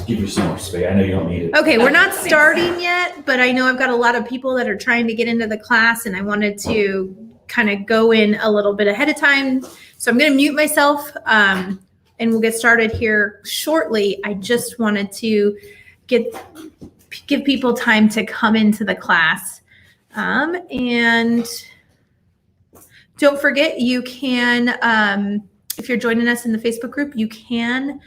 give you some more space. I know you don't need it. Okay, we're not starting yet, but I know I've got a lot of people that are trying to get into the class, and I wanted to kind of go in a little bit ahead of time. So I'm going to mute myself, and we'll get started here shortly. I just wanted to give people time to come into the class. And don't forget, you can, if you're joining us in the Facebook group, you can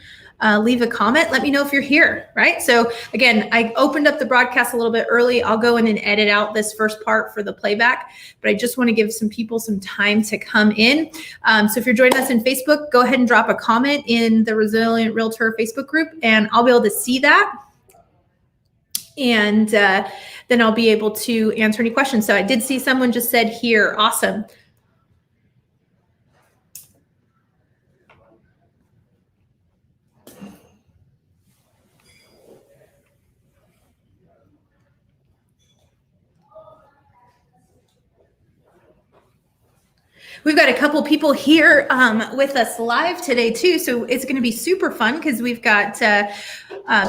leave a comment. Let me know if you're here, right? So again, I opened up the broadcast a little bit early. I'll go in and edit out this first part for the playback, but I just want to give some people some time to come in. So if you're joining us in Facebook, go ahead and drop a comment in the Resilient Realtor Facebook group, and I'll be able to see that. And then I'll be able to answer any questions. So I did see someone just said here, awesome. We've got a couple people here with us live today too, so it's going to be super fun because we've got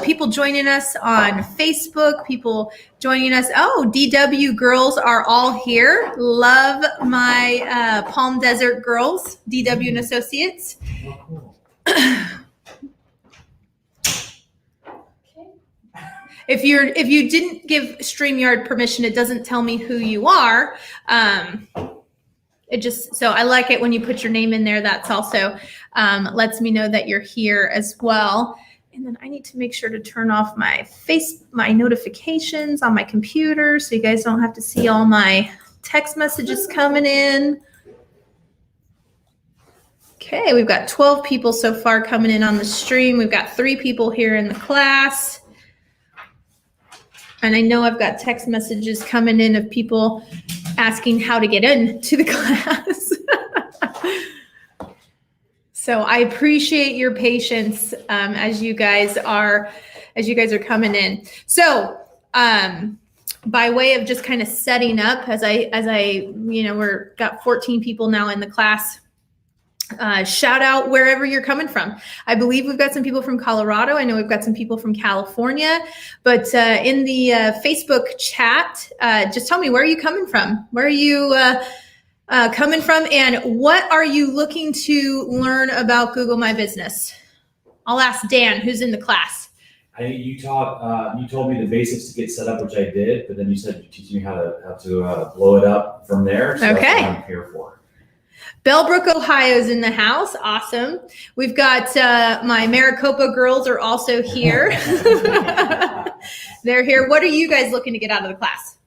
people joining us on Facebook, people joining us. Oh, DW girls are all here. Love my Palm Desert girls, DW and Associates. If you didn't give StreamYard permission, it doesn't tell me who you are. So I like it when you put your name in there. That's also lets me know that you're here as well. And then I need to make sure to turn off my notifications on my computer so you guys don't have to see all my text messages coming in. Okay, we've got 12 people so far coming in on the stream. We've got 3 people here in the class. And I know I've got text messages coming in of people asking how to get into the class. So I appreciate your patience as you guys are coming in. So by way of just kind of setting up, as I we're got 14 people now in the class. Shout out wherever you're coming from. I believe we've got some people from Colorado. I know we've got some people from California, but in the Facebook chat, just tell me, where are you coming from? Where are you coming from? And what are you looking to learn about Google My Business? I'll ask Dan, who's in the class. You told me the basics to get set up, which I did, but then you said you're teaching me how to blow it up from there. So okay. That's what I'm here for. Bellbrook, Ohio's in the house. Awesome. We've got my Maricopa girls are also here. They're here. What are you guys looking to get out of the class?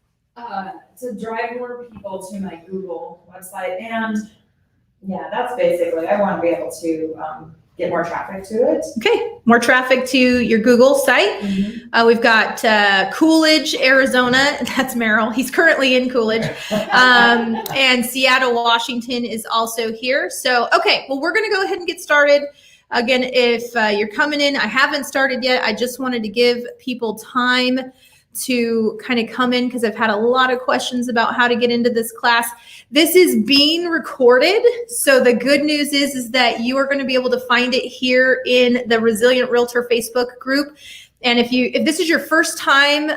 To drive more people to my Google website. And yeah, that's basically, I want to be able to get more traffic to it. Okay, more traffic to your Google site. Mm-hmm. We've got Coolidge, Arizona. That's Merrill. He's currently in Coolidge. And Seattle, Washington is also here. So, okay, well, we're going to go ahead and get started. Again, if you're coming in, I haven't started yet. I just wanted to give people time to kind of come in because I've had a lot of questions about how to get into this class. This is being recorded. So the good news is that you are going to be able to find it here in the Resilient Realtor Facebook group. And if this is your first time,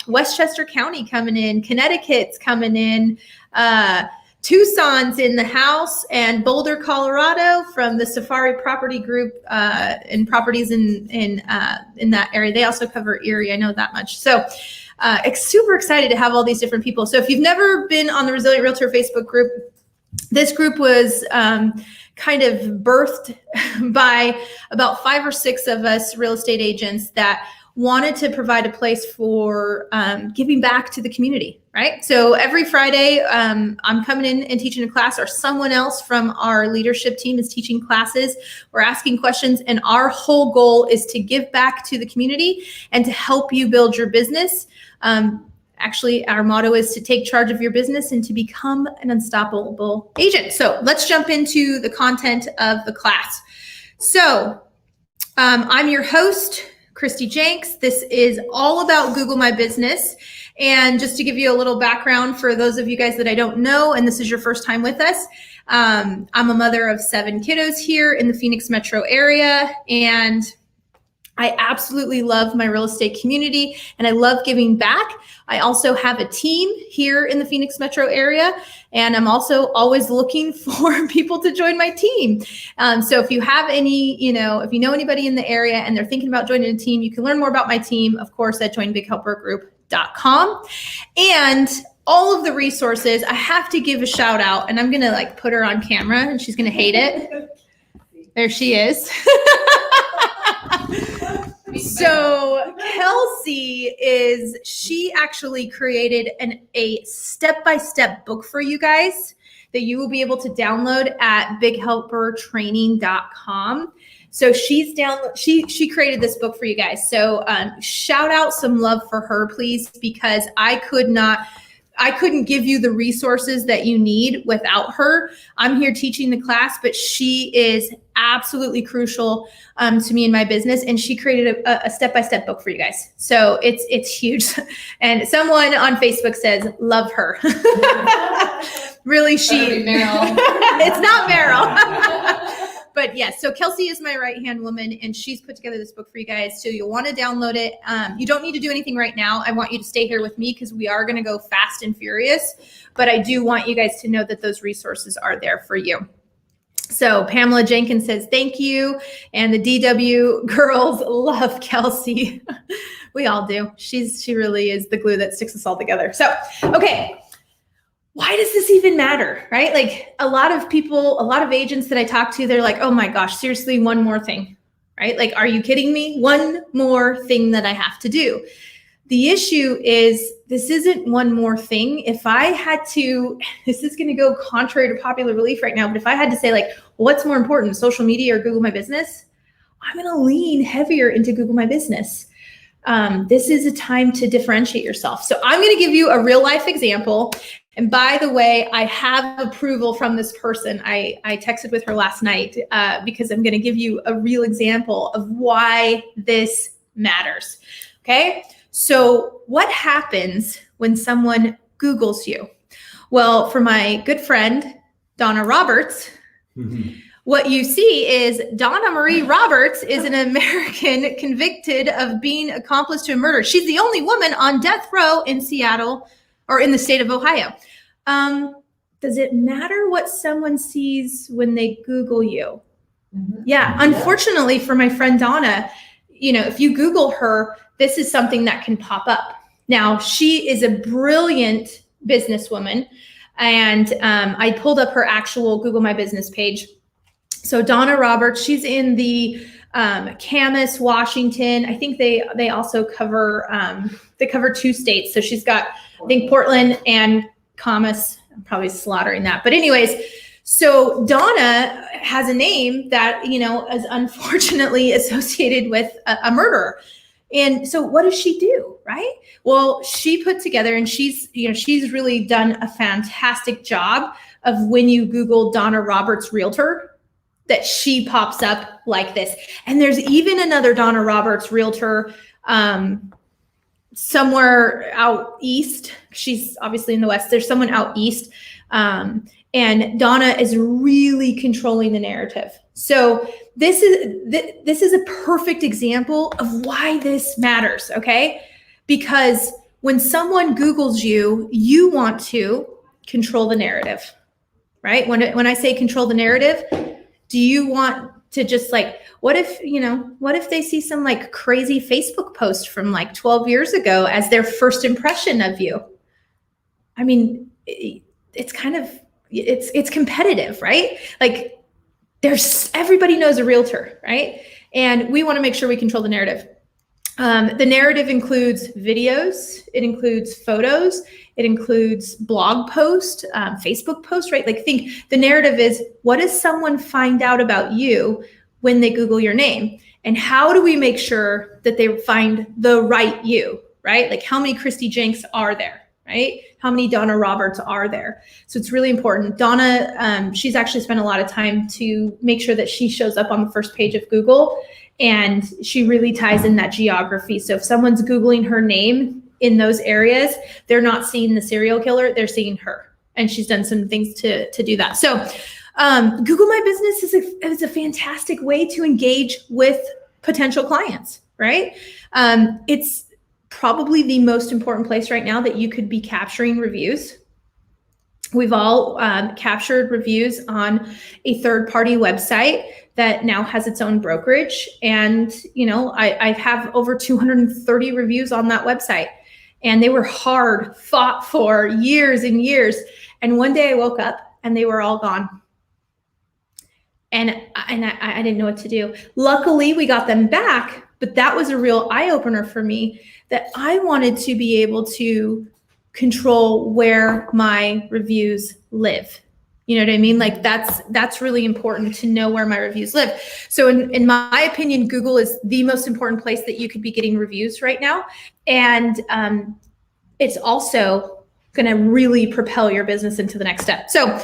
Westchester County coming in, Connecticut's coming in, Tucson's in the house, and Boulder, Colorado from the Safari Property Group and properties in that area. They also cover Erie. I know that much. So super excited to have all these different people. So if you've never been on the Resilient Realtor Facebook group, this group was kind of birthed by about 5 or 6 of us real estate agents that wanted to provide a place for giving back to the community, right? So every Friday, I'm coming in and teaching a class, or someone else from our leadership team is teaching classes. We're asking questions, and our whole goal is to give back to the community and to help you build your business. Actually, our motto is to take charge of your business and to become an unstoppable agent. So let's jump into the content of the class. So I'm your host, Christy Jenks. This is all about Google My Business. And just to give you a little background for those of you guys that I don't know, and this is your first time with us, I'm a mother of 7 kiddos here in the Phoenix metro area. And I absolutely love my real estate community and I love giving back. I also have a team here in the Phoenix metro area, and I'm also always looking for people to join my team. So if you have any, if you know anybody in the area and they're thinking about joining a team, you can learn more about my team, of course, at joinbighelpergroup.com. And all of the resources, I have to give a shout out, and I'm going to put her on camera and she's going to hate it. There she is. So Kelsey she actually created a step-by-step book for you guys that you will be able to download at bighelpertraining.com. So she created this book for you guys. So shout out some love for her, please, because I couldn't give you the resources that you need without her. I'm here teaching the class, but she is absolutely crucial to me in my business. And she created a step-by-step book for you guys. So it's huge. And someone on Facebook says, love her. Really, it's not Meryl. But yes, so Kelsey is my right-hand woman, and she's put together this book for you guys. So you'll want to download it. You don't need to do anything right now. I want you to stay here with me because we are going to go fast and furious. But I do want you guys to know that those resources are there for you. So Pamela Jenkins says, thank you. And the DW girls love Kelsey. We all do. She really is the glue that sticks us all together. So, okay. Why does this even matter, right? A lot of people, a lot of agents that I talk to, they're like, oh my gosh, seriously, one more thing, right? Are you kidding me? One more thing that I have to do. The issue is this isn't one more thing. If I had to, this is going to go contrary to popular belief right now, but if I had to say what's more important, social media or Google My Business, I'm going to lean heavier into Google My Business. This is a time to differentiate yourself. So I'm going to give you a real life example. And by the way, I have approval from this person. I texted with her last night because I'm going to give you a real example of why this matters. Okay. So what happens when someone Googles you? Well, for my good friend, Donna Roberts, what you see is Donna Marie Roberts is an American convicted of being accomplice to a murder. She's the only woman on death row in Seattle or in the state of Ohio. Does it matter what someone sees when they Google you? Yeah, unfortunately for my friend Donna, if you Google her, this is something that can pop up. Now, she is a brilliant businesswoman, and I pulled up her actual Google My Business page. So Donna Roberts, she's in the Camas, Washington. I think they also cover they cover 2 states. So she's got, I think, Portland and Camas. I'm probably slaughtering that, but anyways. So Donna has a name that is unfortunately associated with a murderer. And so what does she do, right? Well, she put together, and she's really done a fantastic job of when you Google Donna Roberts Realtor, that she pops up like this. And there's even another Donna Roberts Realtor somewhere out east. She's obviously in the West. There's someone out east. And Donna is really controlling the narrative. So this is a perfect example of why this matters, okay? Because when someone Googles you, you want to control the narrative, right? When I say control the narrative, do you want to just what if they see some crazy Facebook post from 12 years ago as their first impression of you? I mean, it's kind of, it's competitive, right? Everybody knows a realtor, right? And we want to make sure we control the narrative. The narrative includes videos, it includes photos, it includes blog posts, Facebook posts, right? Think the narrative is, what does someone find out about you when they Google your name? And how do we make sure that they find the right you, right? How many Christy Jenks are there, right? How many Donna Roberts are there? So it's really important. Donna, she's actually spent a lot of time to make sure that she shows up on the first page of Google, and she really ties in that geography. So if someone's Googling her name in those areas, they're not seeing the serial killer, they're seeing her. And she's done some things to do that. So Google My Business is a fantastic way to engage with potential clients, right? It's probably the most important place right now that you could be capturing reviews. We've all captured reviews on a third-party website that now has its own brokerage. And, you know, I have over 230 reviews on that website. And they were hard fought for years and years. And one day I woke up and they were all gone. And I didn't know what to do. Luckily, we got them back, but that was a real eye-opener for me that I wanted to be able to control where my reviews live. You know what I mean? Like that's really important to know where my reviews live. So in my opinion, Google is the most important place that you could be getting reviews right now. And it's also going to really propel your business into the next step. So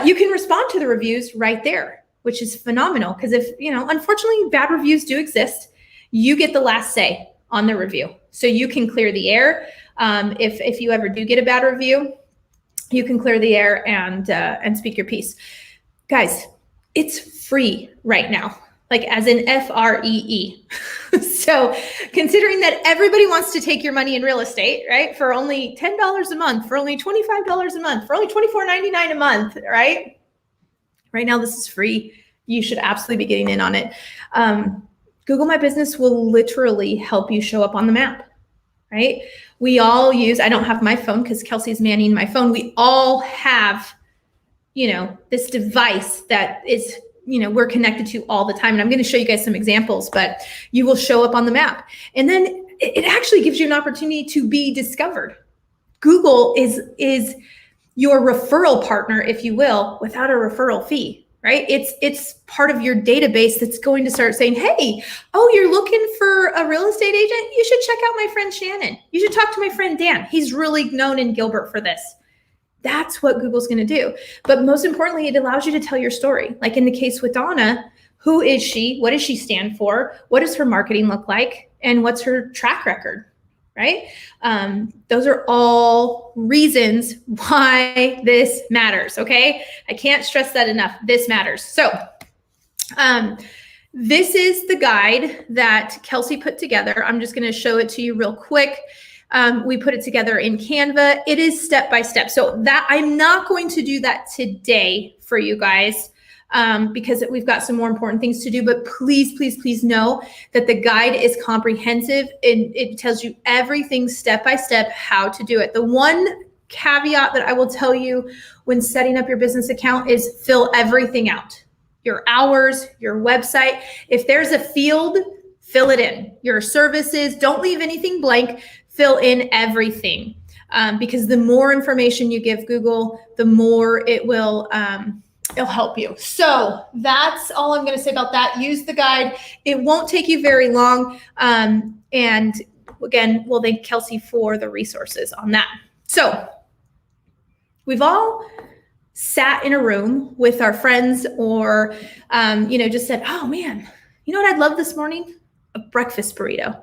you can respond to the reviews right there, which is phenomenal. Because if, you know, unfortunately, bad reviews do exist, you get the last say on the review. So you can clear the air. If you ever do get a bad review, you can clear the air and speak your piece. Guys, it's free right now, like as in FREE. So considering that everybody wants to take your money in real estate, right? For only $10 a month, for only $25 a month, for only $24.99 a month, right? Right now, this is free. You should absolutely be getting in on it. Google My Business will literally help you show up on the map, right? We all use, I don't have my phone because Kelsey's manning my phone. We all have, you know, this device that is, you know, we're connected to all the time. And I'm going to show you guys some examples, but you will show up on the map. And then it actually gives you an opportunity to be discovered. Google is your referral partner, if you will, without a referral fee, right? It's part of your database that's going to start saying, hey, oh, you're looking for a real estate agent? You should check out my friend Shannon. You should talk to my friend Dan. He's really known in Gilbert for this. That's what Google's going to do. But most importantly, it allows you to tell your story. Like in the case with Donna, who is she? What does she stand for? What does her marketing look like? And what's her track record? Right? Those are all reasons why this matters. Okay. I can't stress that enough. This matters. So, this is the guide that Kelsey put together. I'm just going to show it to you real quick. We put it together in Canva. It is step by step. So that I'm not going to do that today for you guys. Because we've got some more important things to do, but please, please, please know that the guide is comprehensive and it tells you everything step by step how to do it. The one caveat that I will tell you when setting up your business account is fill everything out. Your hours, your website. If there's a field, fill it in. Your services, don't leave anything blank, fill in everything. Because the more information you give Google, the more it will, it'll help you. So that's all I'm going to say about that. Use the guide. It won't take you very long. And again, we'll thank Kelsey for the resources on that. So we've all sat in a room with our friends or, just said, oh man, you know what I'd love this morning? A breakfast burrito,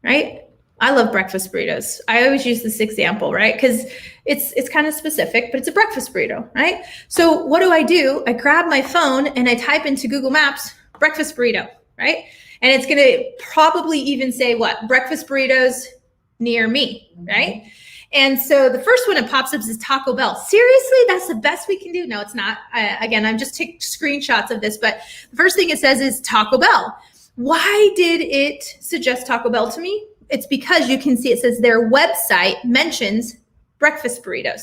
right? I love breakfast burritos. I always use this example, right? Because it's kind of specific, but it's a breakfast burrito, right? So what do? I grab my phone and I type into Google Maps, breakfast burrito, right? And it's going to probably even say what? Breakfast burritos near me, right? And so the first one that pops up is Taco Bell. Seriously, that's the best we can do? No, it's not. Again, I'm just taking screenshots of this, but the first thing it says is Taco Bell. Why did it suggest Taco Bell to me? It's because you can see it says their website mentions breakfast burritos.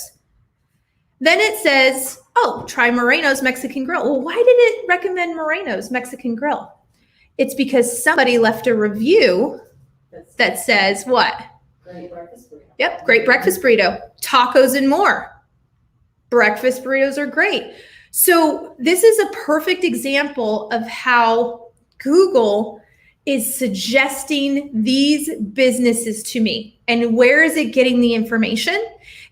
Then it says, oh, try Moreno's Mexican Grill. Well, why did it recommend Moreno's Mexican Grill? It's because somebody left a review that says what? Great breakfast burrito. Yep, great breakfast burrito. Tacos and more. Breakfast burritos are great. So this is a perfect example of how Google is suggesting these businesses to me. And where is it getting the information?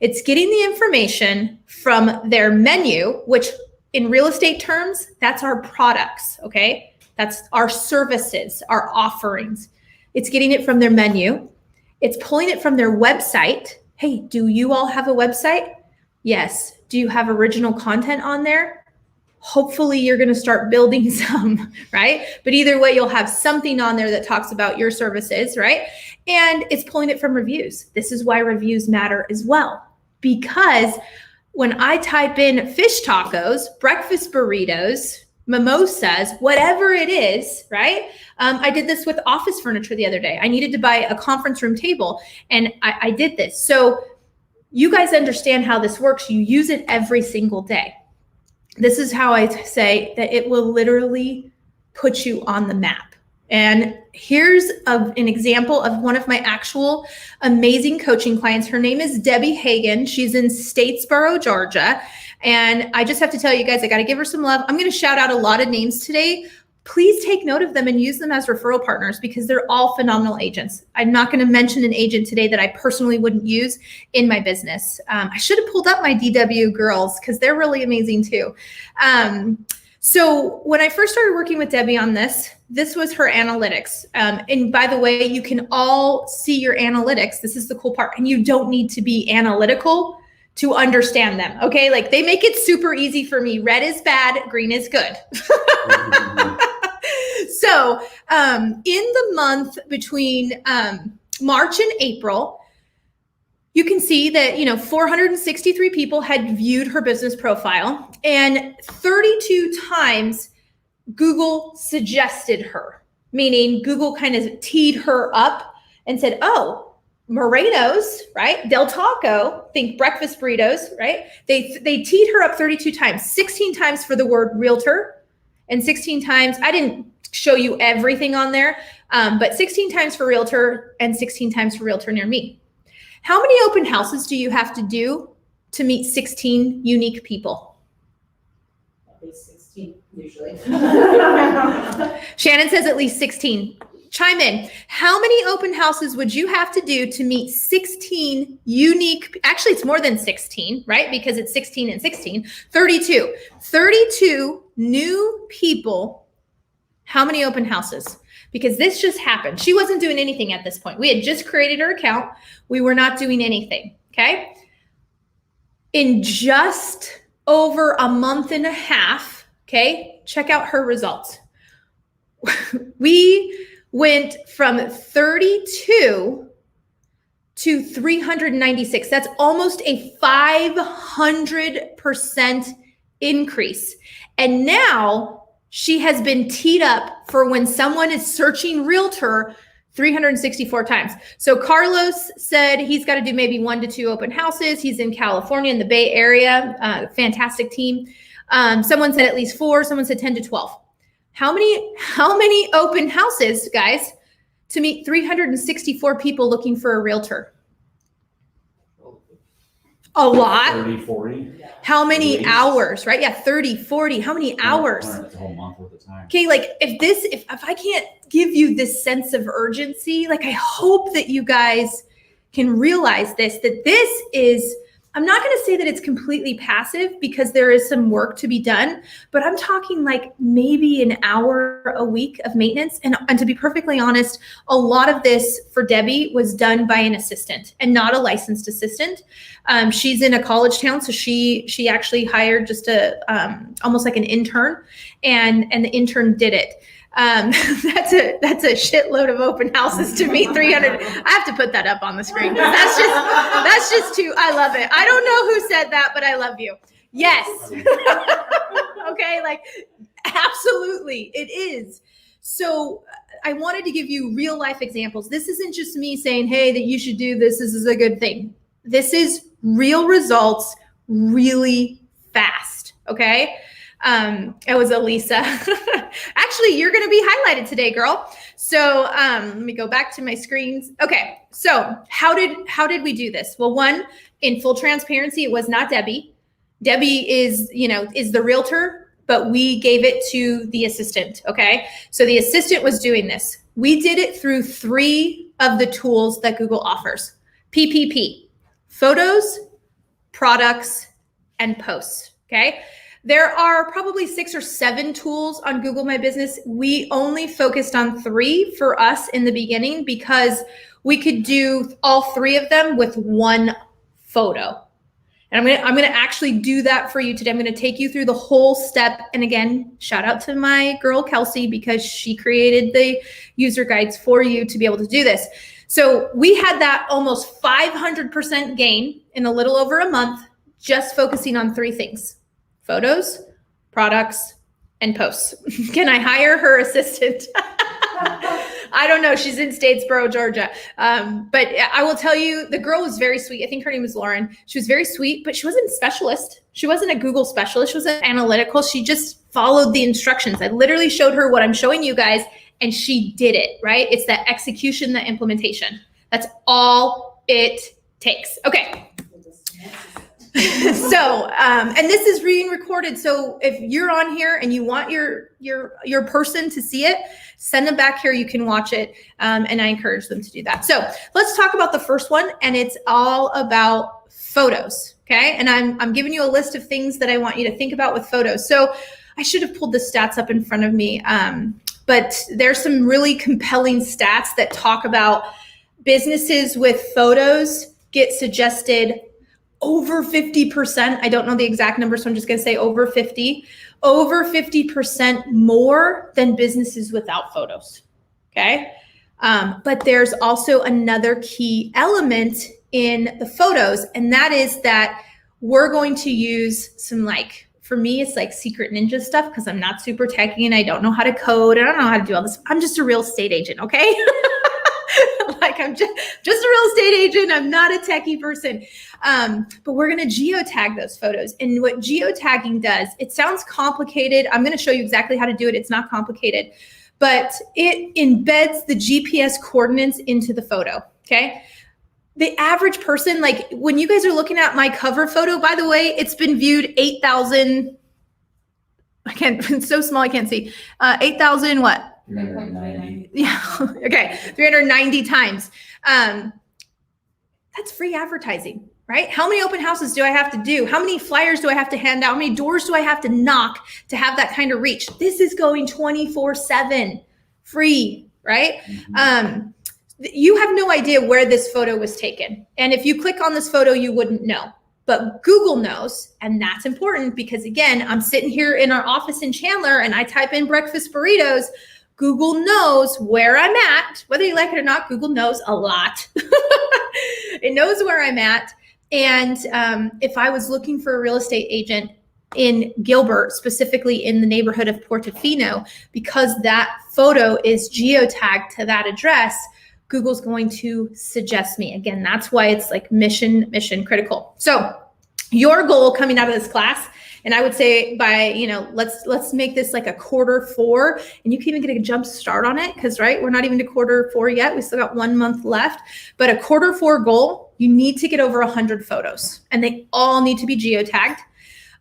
It's getting the information from their menu, which in real estate terms, that's our products, okay? That's our services, our offerings. It's getting it from their menu. It's pulling it from their website. Hey, do you all have a website? Yes. Do you have original content on there? Hopefully you're going to start building some, right? But either way, you'll have something on there that talks about your services, right? And it's pulling it from reviews. This is why reviews matter as well, because when I type in fish tacos, breakfast burritos, mimosas, whatever it is, right? I did this with office furniture the other day. I needed to buy a conference room table, and I did this. So you guys understand how this works. You use it every single day. This is how I say that it will literally put you on the map. And here's an example of one of my actual amazing coaching clients. Her name is Debbie Hagan. She's in Statesboro, Georgia. And I just have to tell you guys, I got to give her some love. I'm going to shout out a lot of names today. Please take note of them and use them as referral partners because they're all phenomenal agents. I'm not going to mention an agent today that I personally wouldn't use in my business. I should have pulled up my DW girls because they're really amazing too. So when I first started working with Debbie on this was her analytics. And by the way, you can all see your analytics. This is the cool part. And you don't need to be analytical to understand them. Okay. Like they make it super easy for me. Red is bad. Green is good. So in the month between March and April, you can see that, 463 people had viewed her business profile and 32 times Google suggested her, meaning Google kind of teed her up and said, oh, Moreno's, right? Del Taco, think breakfast burritos, right? They teed her up 32 times, 16 times for the word realtor and 16 times, I didn't show you everything on there, but 16 times for realtor and 16 times for realtor near me. How many open houses do you have to do to meet 16 unique people? At least 16, usually. Shannon says at least 16. Chime in. How many open houses would you have to do to meet 16 unique, actually it's more than 16, right? Because it's 16 and 16, 32. 32 new people. How many open houses? Because this just happened. She wasn't doing anything at this point. We had just created her account. We were not doing anything, okay? In just over a month and a half, okay, check out her results. We went from 32 to 396. That's almost a 500% increase. And now she has been teed up for when someone is searching realtor 364 times. So Carlos said he's got to do maybe 1 to 2 open houses. He's in California in the Bay Area. Fantastic team. Someone said at least 4. Someone said 10 to 12. How many open houses, guys, to meet 364 people looking for a realtor? A lot. 30, 40. How many Least. hours, right? Yeah, 30, 40. How many hours? It's a whole month worth of time. Okay, like if I can't give you this sense of urgency, like I hope that you guys can realize that this is, I'm not going to say that it's completely passive because there is some work to be done, but I'm talking like maybe an hour a week of maintenance. And to be perfectly honest, a lot of this for Debbie was done by an assistant and not a licensed assistant. She's in a college town, so she actually hired just almost like an intern, and the intern did it. That's a shitload of open houses to meet 300. I have to put that up on the screen. That's just too, I love it. I don't know who said that, but I love you. Yes. Okay. Like absolutely it is. So I wanted to give you real life examples. This isn't just me saying, hey, that you should do this. This is a good thing. This is real results really fast. Okay. It was Elisa. Actually, you're going to be highlighted today, girl. So let me go back to my screens. Okay. So how did we do this? Well, one, in full transparency, it was not Debbie. Debbie is the realtor, but we gave it to the assistant. Okay. So the assistant was doing this. We did it through 3 of the tools that Google offers. PPP, photos, products, and posts. Okay. There are probably 6 or 7 tools on Google My Business. We only focused on 3 for us in the beginning because we could do all 3 of them with 1 photo. And I'm gonna actually do that for you today. I'm gonna take you through the whole step. And again, shout out to my girl, Kelsey, because she created the user guides for you to be able to do this. So we had that almost 500% gain in a little over a month, just focusing on 3 things: photos, products, and posts. Can I hire her assistant? I don't know. She's in Statesboro, Georgia. But I will tell you, the girl was very sweet. I think her name was Lauren. She was very sweet, but she wasn't a specialist. She wasn't a Google specialist. She wasn't analytical. She just followed the instructions. I literally showed her what I'm showing you guys, and she did it, right? It's the execution, the implementation. That's all it takes. Okay. So, and this is being recorded. So if you're on here and you want your person to see it, send them back here. You can watch it. And I encourage them to do that. So let's talk about the first one, and it's all about photos. Okay. And I'm giving you a list of things that I want you to think about with photos. So I should have pulled the stats up in front of me. But there's some really compelling stats that talk about businesses with photos get suggested over 50%. I don't know the exact number, so I'm just going to say over 50% more than businesses without photos. Okay. But there's also another key element in the photos, and that is that we're going to use some, for me, it's like secret ninja stuff because I'm not super techy and I don't know how to code. I don't know how to do all this. I'm just a real estate agent. Okay. I'm just a real estate agent. I'm not a techie person. But we're going to geotag those photos. And what geotagging does, it sounds complicated. I'm going to show you exactly how to do it. It's not complicated, but it embeds the GPS coordinates into the photo. Okay. The average person, when you guys are looking at my cover photo, by the way, it's been viewed 8,000. It's so small. I can't see. 8,000 what? 390. Yeah. Okay. 390 times. That's free advertising, right? How many open houses do I have to do? How many flyers do I have to hand out? How many doors do I have to knock to have that kind of reach? This is going 24/7 free, right? Mm-hmm. You have no idea where this photo was taken. And if you click on this photo, you wouldn't know. But Google knows, and that's important because, again, I'm sitting here in our office in Chandler and I type in breakfast burritos. Google knows where I'm at. Whether you like it or not, Google knows a lot. It knows where I'm at. And if I was looking for a real estate agent in Gilbert, specifically in the neighborhood of Portofino, because that photo is geotagged to that address, Google's going to suggest me. Again, that's why it's mission critical. So your goal coming out of this class, and I would say by, let's make this like a Q4, and you can even get a jump start on it because, right, we're not even to Q4 yet. We still got 1 month left, but a Q4 goal, you need to get over 100 photos, and they all need to be geotagged.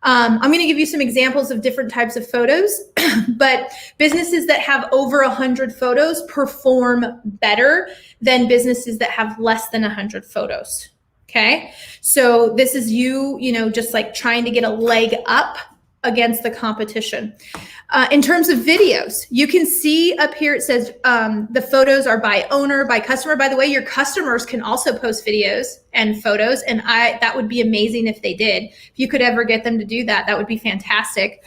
I'm going to give you some examples of different types of photos, but businesses that have over 100 photos perform better than businesses that have less than 100 photos. Okay. So this is you just trying to get a leg up against the competition. In terms of videos, you can see up here, it says the photos are by owner, by customer. By the way, your customers can also post videos and photos, and that would be amazing if they did. If you could ever get them to do that, that would be fantastic.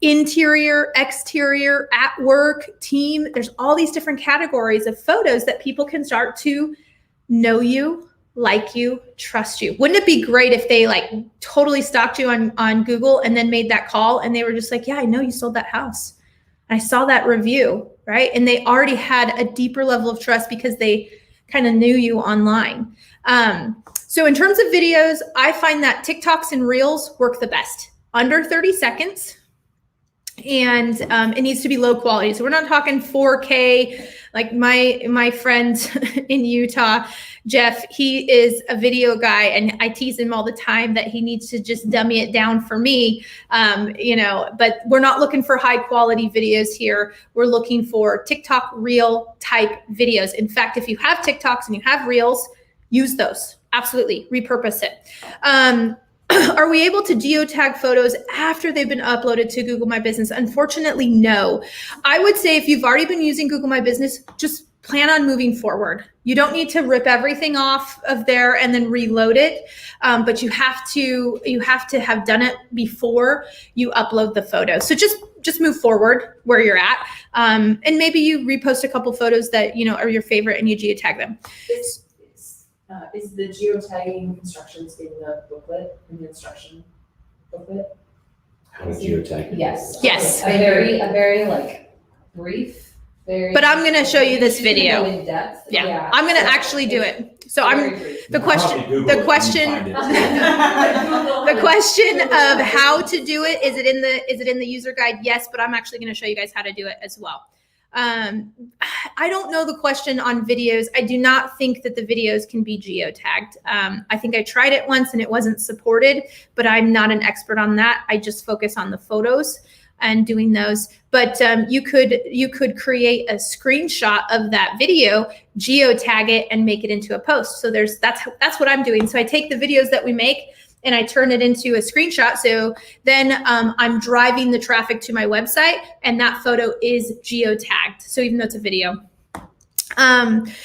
Interior, exterior, at work, team, there's all these different categories of photos that people can start to know you, like you, trust you. Wouldn't it be great if they totally stalked you on Google and then made that call and they were just yeah, I know you sold that house. I saw that review, right? And they already had a deeper level of trust because they kind of knew you online. So in terms of videos, I find that TikToks and Reels work the best. Under 30 seconds. And it needs to be low quality. So we're not talking 4K. Like my friend in Utah, Jeff, he is a video guy, and I tease him all the time that he needs to just dummy it down for me. But we're not looking for high quality videos here. We're looking for TikTok reel type videos. In fact, if you have TikToks and you have Reels, use those. Absolutely, repurpose it. Are we able to geotag photos after they've been uploaded to Google My Business? Unfortunately, no. I would say if you've already been using Google My Business, just plan on moving forward. You don't need to rip everything off of there and then reload it, but you have to have done it before you upload the photo. So just move forward where you're at, and maybe you repost a couple photos that are your favorite and you geotag them. Is the geotagging instructions in the booklet, in the instruction booklet? How to geotag. Yes. Yes. A very like brief, very. But I'm going to show you this video. In depth. Yeah. I'm going to actually do it. So the question of how to do it, is it in the user guide? Yes, but I'm actually going to show you guys how to do it as well. I don't know the question on videos. I do not think that the videos can be geotagged. I think I tried it once and it wasn't supported, but I'm not an expert on that. I just focus on the photos and doing those. But you could create a screenshot of that video, geotag it, and make it into a post. So that's what I'm doing. So I take the videos that we make and I turn it into a screenshot. So then I'm driving the traffic to my website, and that photo is geotagged. So even though it's a video.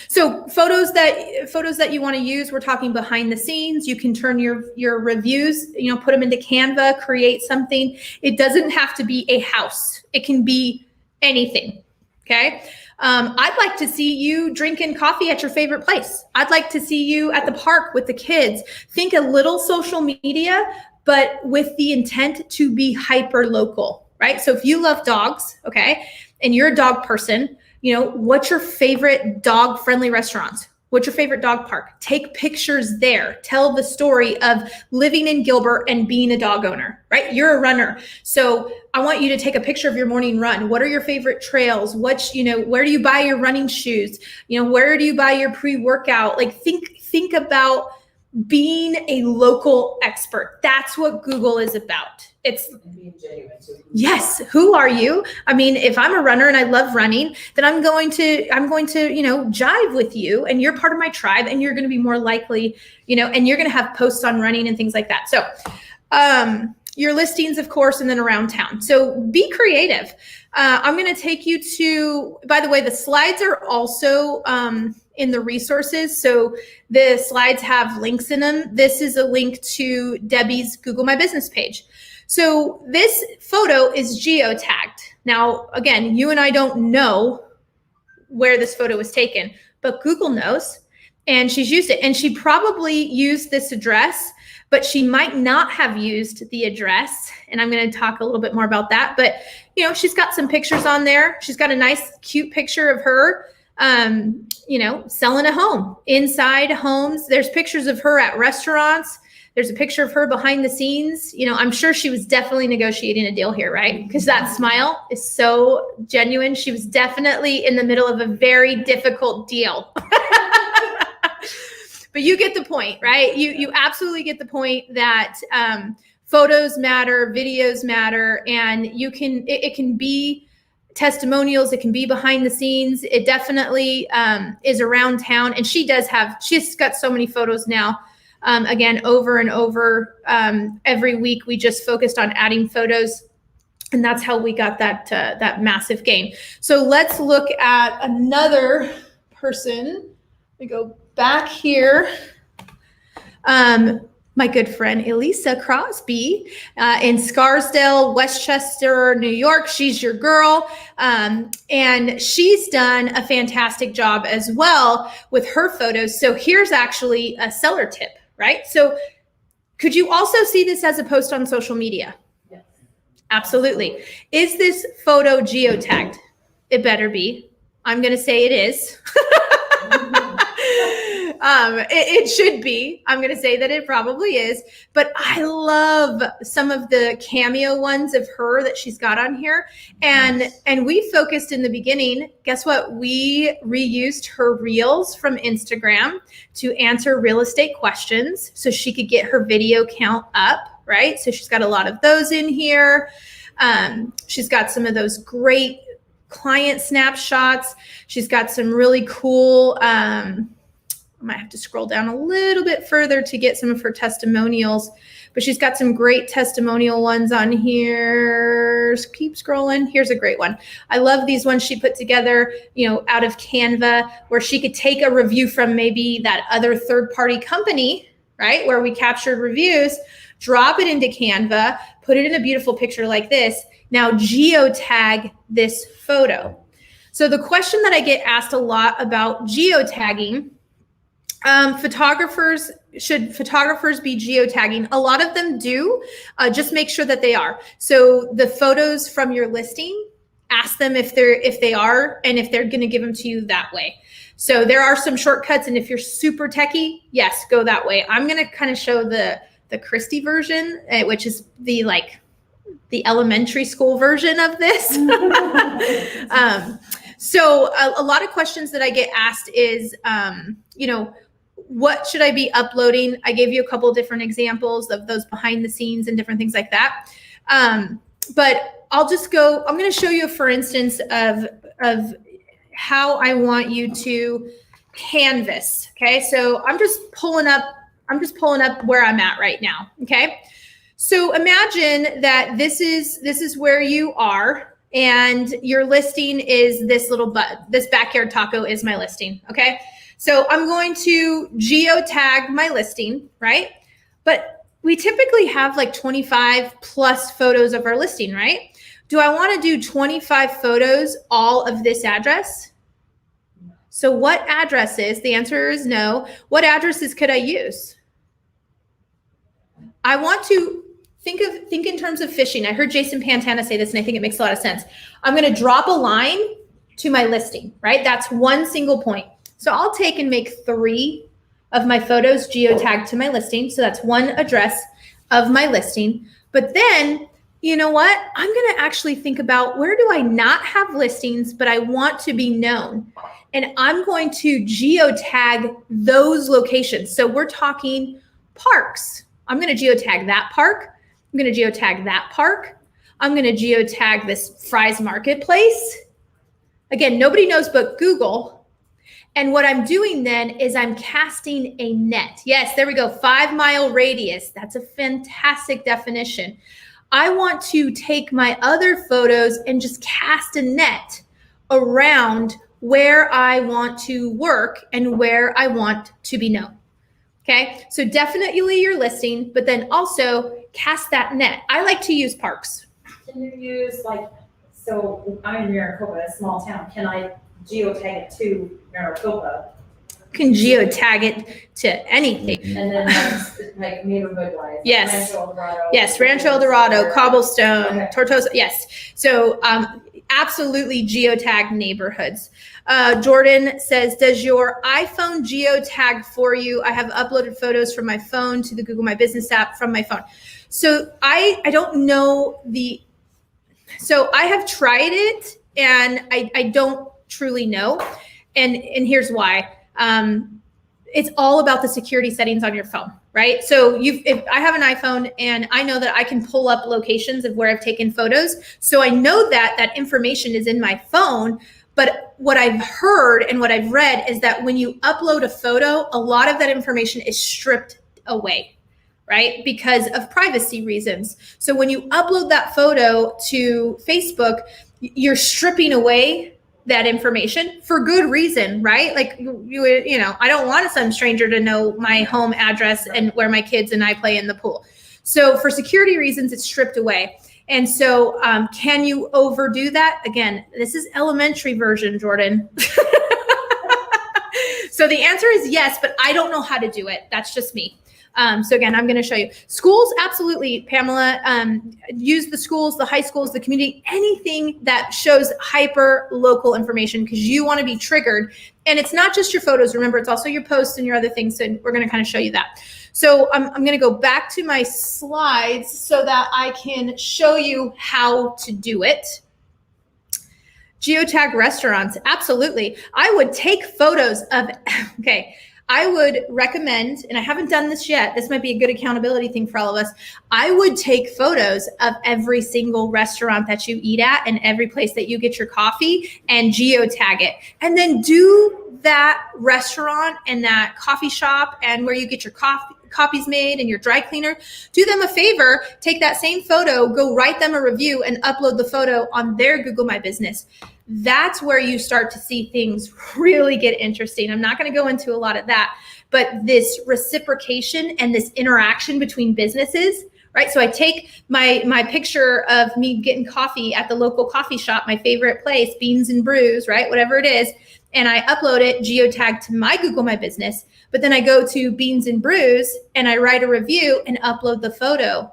So photos that you want to use, we're talking behind the scenes. You can turn your reviews, put them into Canva, create something. It doesn't have to be a house. It can be anything. Okay. I'd like to see you drinking coffee at your favorite place. I'd like to see you at the park with the kids. Think a little social media, but with the intent to be hyper local, right? So if you love dogs, okay, and you're a dog person, what's your favorite dog friendly restaurants? What's your favorite dog park? Take pictures there. Tell the story of living in Gilbert and being a dog owner, right? You're a runner. So I want you to take a picture of your morning run. What are your favorite trails? Where do you buy your running shoes? Where do you buy your pre-workout? Like think about being a local expert. That's what Google is about. It's being genuine too. Yes. Who are you? I mean, if I'm a runner and I love running, then I'm going to, jive with you, and you're part of my tribe, and you're going to be more likely, and you're going to have posts on running and things like that. So, your listings, of course, and then around town. So be creative. I'm going to take you to, by the way, the slides are also, in the resources. So the slides have links in them. This is a link to Debbie's Google My Business page. So this photo is geotagged. Now, again, you and I don't know where this photo was taken, but Google knows, and she's used it. And she probably used this address, but she might not have used the address. And I'm going to talk a little bit more about that. But, she's got some pictures on there. She's got a nice, cute picture of her, selling a home, inside homes. There's pictures of her at restaurants. There's a picture of her behind the scenes. I'm sure she was definitely negotiating a deal here, right? Because that smile is so genuine. She was definitely in the middle of a very difficult deal. But you get the point, right? You absolutely get the point that photos matter, videos matter, and it can be testimonials. It can be behind the scenes. It definitely is around town. And she's got so many photos now. Again, over and over, every week we just focused on adding photos, and that's how we got that massive gain. So let's look at another person. We go back here. My good friend Elisa Crosby in Scarsdale, Westchester, New York. She's your girl. And she's done a fantastic job as well with her photos. So here's actually a seller tip, right? So could you also see this as a post on social media? Yes. Absolutely. Is this photo geotagged? It better be. I'm going to say it is. It should be. I'm going to say that it probably is, but I love some of the cameo ones of her that she's got on here. And we focused in the beginning, guess what? We reused her reels from Instagram to answer real estate questions so she could get her video count up, right? So she's got a lot of those in here. She's got some of those great client snapshots. She's got some really cool, I might have to scroll down a little bit further to get some of her testimonials, but she's got some great testimonial ones on here. Keep scrolling. Here's a great one. I love these ones she put together, out of Canva, where she could take a review from maybe that other third-party company, right, where we captured reviews, drop it into Canva, put it in a beautiful picture like this. Now geotag this photo. So the question that I get asked a lot about geotagging, should photographers be geotagging? A lot of them do. Just make sure that they are. So the photos from your listing, ask them if they are, and if they're going to give them to you that way. So there are some shortcuts, and if you're super techie, yes, go that way. I'm going to kind of show the Christie version, which is the elementary school version of this. So a lot of questions that I get asked is, what should I be uploading? I gave you a couple of different examples of those behind the scenes and different things like that. But I'm going to show you, for instance, of how I want you to canvas. Okay. So I'm just pulling up where I'm at right now. Okay. So imagine that this is where you are, and your listing is this backyard taco is my listing. Okay. So I'm going to geotag my listing, right? But we typically have like 25 plus photos of our listing, right? Do I want to do 25 photos, all of this address? So what addresses? The answer is no. What addresses could I use? I want to think in terms of fishing. I heard Jason Pantana say this, and I think it makes a lot of sense. I'm going to drop a line to my listing, right? That's one single point. So I'll take and make 3 of my photos geotagged to my listing. So that's one address of my listing. But then, you know what? I'm going to actually think about, where do I not have listings, but I want to be known? And I'm going to geotag those locations. So we're talking parks. I'm going to geotag that park. I'm going to geotag that park. I'm going to geotag this Fry's Marketplace. Again, nobody knows but Google. And what I'm doing then is I'm casting a net. Yes, there we go. 5-mile radius. That's a fantastic definition. I want to take my other photos and just cast a net around where I want to work and where I want to be known. Okay, so definitely your listing, but then also cast that net. I like to use parks. Can you use so I'm in Maricopa, a small town. Can I geotag it to Maricopa? You can geotag it to anything. And then like neighborhood wise. Yes. Rancho El Dorado. Yes, Rancho El Dorado, Cobblestone, Okay. Tortosa. Yes. So absolutely geotag neighborhoods. Jordan says, does your iPhone geotag for you? I have uploaded photos from my phone to the Google My Business app from my phone. So I don't know so I have tried it, and I don't truly know. And here's why. It's all about the security settings on your phone, right? So if I have an iPhone, and I know that I can pull up locations of where I've taken photos. So I know that information is in my phone. But what I've heard and what I've read is that when you upload a photo, a lot of that information is stripped away, right? Because of privacy reasons. So when you upload that photo to Facebook, you're stripping away that information for good reason, right? Like I don't want some stranger to know my home address and where my kids and I play in the pool. So for security reasons, it's stripped away. And so can you overdo that? Again, this is elementary version, Jordan. So the answer is yes, but I don't know how to do it. That's just me. So again, I'm going to show you. Schools, absolutely, Pamela. Use the schools, the high schools, the community, anything that shows hyper local information, because you want to be triggered. And it's not just your photos. Remember, it's also your posts and your other things. So we're going to kind of show you that. So I'm going to go back to my slides so that I can show you how to do it. Geotag Restaurants, absolutely. I would take photos of, I would recommend, and I haven't done this yet, this might be a good accountability thing for all of us. I would take photos of every single restaurant that you eat at and every place that you get your coffee and geotag it. And then do that restaurant and that coffee shop and where you get your coffees made and your dry cleaner, do them a favor, take that same photo, go write them a review and upload the photo on their Google My Business. That's where you start to see things really get interesting. I'm not going to go into a lot of that, but this reciprocation and this interaction between businesses, right? So I take my picture of me getting coffee at the local coffee shop, my favorite place, Beans and Brews, right? Whatever it is. And I upload it, geotag to my Google My Business. But then I go to Beans and Brews and I write a review and upload the photo.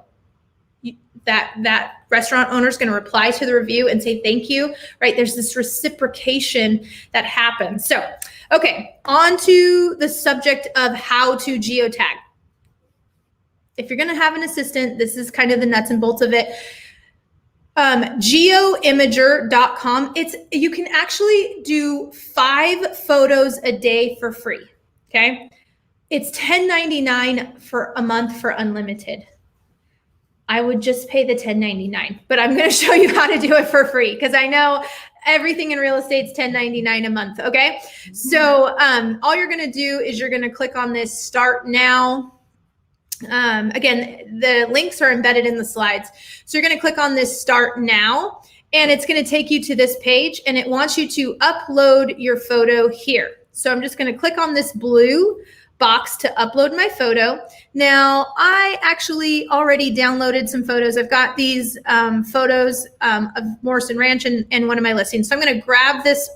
That restaurant owner is going to reply to the review and say thank you, right? There's this reciprocation that happens. So, okay, on to the subject of how to geotag. If you're going to have an assistant, this is kind of the nuts and bolts of it. Geoimager.com. You can actually do 5 photos a day for free. Okay. It's $10.99 for a month for unlimited. I would just pay the $10.99, but I'm going to show you how to do it for free because I know everything in real estate is $10.99 a month. Okay. So all you're going to do is you're going to click on this Start Now. Again, the links are embedded in the slides. So you're going to click on this Start Now, and it's going to take you to this page, and it wants you to upload your photo here. So I'm just going to click on this blue box to upload my photo. Now, I actually already downloaded some photos. I've got these photos of Morrison Ranch and one of my listings. So I'm going to grab this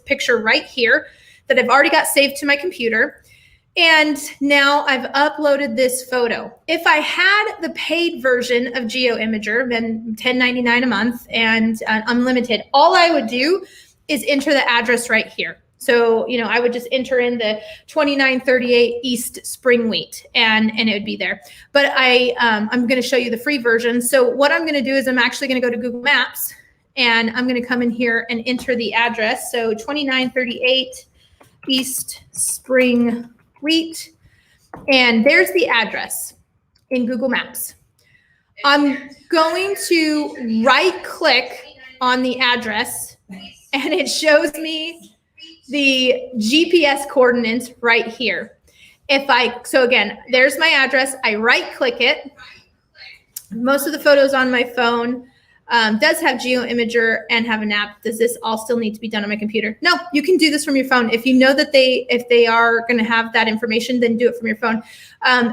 picture right here that I've already got saved to my computer. And now I've uploaded this photo. If I had the paid version of Geoimager, then $10.99 a month and unlimited, all I would do is enter the address right here. So, I would just enter in the 2938 East Spring Wheat and it would be there. But I'm going to show you the free version. So what I'm going to do is I'm actually going to go to Google Maps and I'm going to come in here and enter the address. So 2938 East Spring Wheat. And there's the address in Google Maps. I'm going to right click on the address and it shows me the GPS coordinates right here. So again, there's my address. I right click it. Most of the photos on my phone does have Geoimager and have an app. Does this all still need to be done on my computer? No, you can do this from your phone. If you know that if they are going to have that information, then do it from your phone.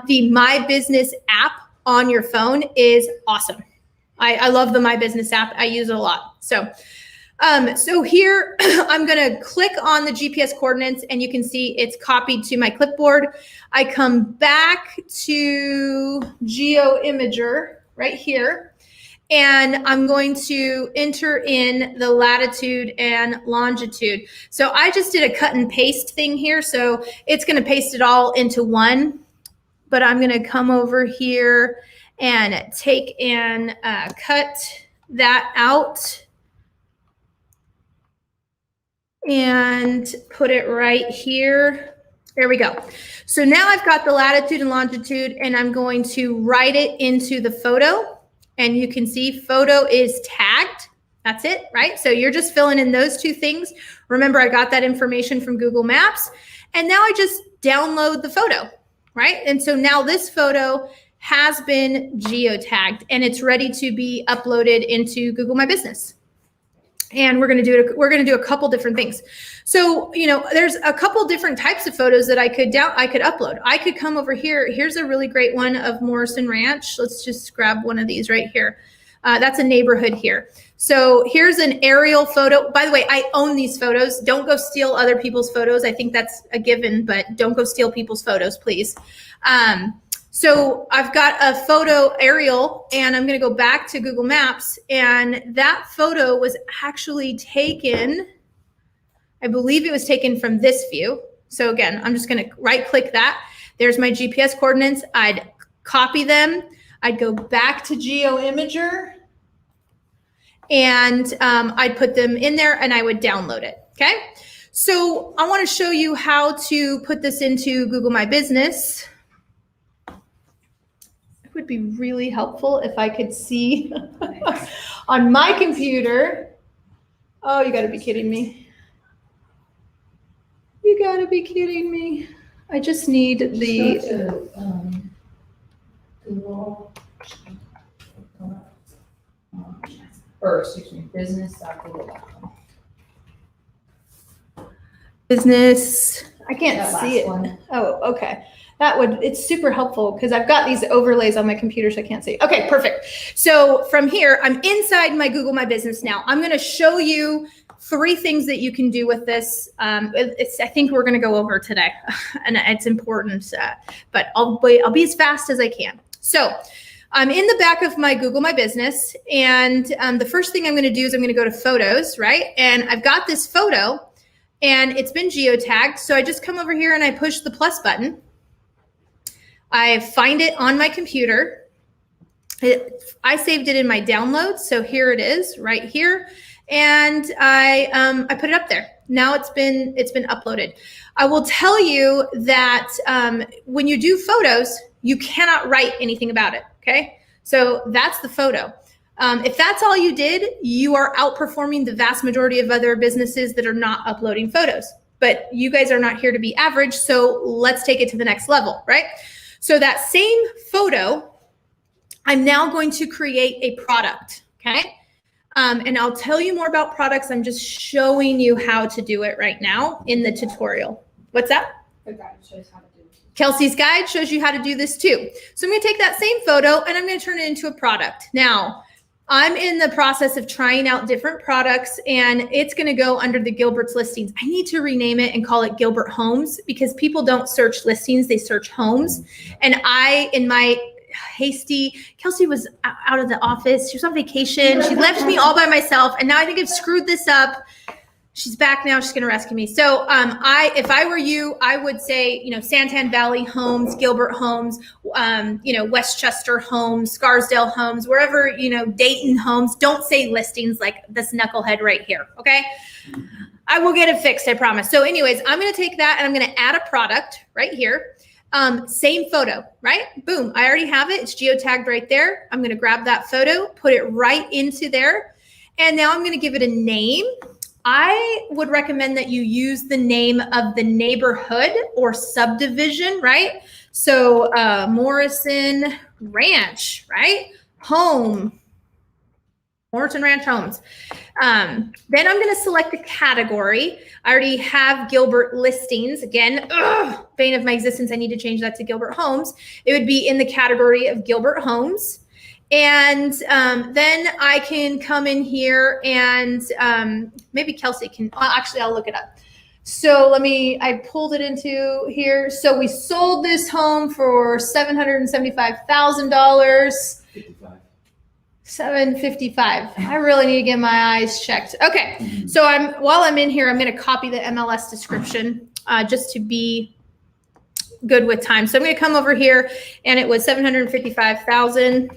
The My Business app on your phone is awesome. I love the My Business app. I use it a lot. So here I'm going to click on the GPS coordinates and you can see it's copied to my clipboard. I come back to Geoimager right here and I'm going to enter in the latitude and longitude. So I just did a cut and paste thing here. So it's going to paste it all into one, but I'm going to come over here and take and cut that out and put it right here. There we go. So now I've got the latitude and longitude and I'm going to write it into the photo and you can see photo is tagged. That's it, right? So you're just filling in those 2 things. Remember, I got that information from Google Maps and now I just download the photo, right? And so now this photo has been geotagged and it's ready to be uploaded into Google My Business. And we're going to do a couple different things. So, there's a couple different types of photos that I could upload. I could come over here. Here's a really great one of Morrison Ranch. Let's just grab one of these right here. That's a neighborhood here. So here's an aerial photo. By the way, I own these photos. Don't go steal other people's photos. I think that's a given, but don't go steal people's photos, please. So I've got a photo aerial and I'm going to go back to Google Maps and that photo was actually taken, I believe it was taken from this view. So again, I'm just going to right click that. There's my GPS coordinates. I'd copy them. I'd go back to Geoimager and I'd put them in there and I would download it. Okay. So I want to show you how to put this into Google My Business. It would be really helpful if I could see on my computer. Oh, you got to be kidding me. You got to be kidding me. I just need the... Just go to, Google. Or, excuse me, business.google.com. Business. I can't That see it. last one. Oh, okay. It's super helpful because I've got these overlays on my computer so I can't see. Okay, perfect. So from here, I'm inside my Google My Business now. I'm going to show you 3 things that you can do with this. I think we're going to go over today, and it's important, but I'll be as fast as I can. So I'm in the back of my Google My Business, and the first thing I'm going to do is I'm going to go to Photos, right? And I've got this photo. And it's been geotagged. So I just come over here and I push the plus button. I find it on my computer. I saved it in my downloads. So here it is right here. And I put it up there. Now it's been uploaded. I will tell you that when you do photos, you cannot write anything about it. Okay. So that's the photo. If that's all you did, you are outperforming the vast majority of other businesses that are not uploading photos. But you guys are not here to be average, so let's take it to the next level, right? So that same photo, I'm now going to create a product, okay? And I'll tell you more about products. I'm just showing you how to do it right now in the tutorial. What's that? The guide shows how to do it. Kelsey's guide shows you how to do this too. So I'm going to take that same photo and I'm going to turn it into a product. Now, I'm in the process of trying out different products and it's going to go under the Gilbert's listings. I need to rename it and call it Gilbert Homes because people don't search listings, they search homes. And in my hasty, Kelsey was out of the office. She was on vacation. She left me all by myself. And now I think I've screwed this up. She's back now. She's going to rescue me. So if I were you, I would say, Santan Valley Homes, Gilbert Homes, Westchester Homes, Scarsdale Homes, wherever, Dayton Homes. Don't say listings like this knucklehead right here. Okay. I will get it fixed. I promise. So anyways, I'm going to take that and I'm going to add a product right here. Same photo, right? Boom. I already have it. It's geotagged right there. I'm going to grab that photo, put it right into there. And now I'm going to give it a name. I would recommend that you use the name of the neighborhood or subdivision, right? So Morrison Ranch, right? Home, Morrison Ranch Homes. Then I'm going to select a category. I already have Gilbert listings. Again, bane of my existence. I need to change that to Gilbert Homes. It would be in the category of Gilbert Homes. And then I can come in here and maybe Kelsey can, actually I'll look it up. So I pulled it into here. So we sold this home for $775,000. $755. I really need to get my eyes checked. Okay. So while I'm in here, I'm going to copy the MLS description just to be good with time. So I'm going to come over here and it was 755,000.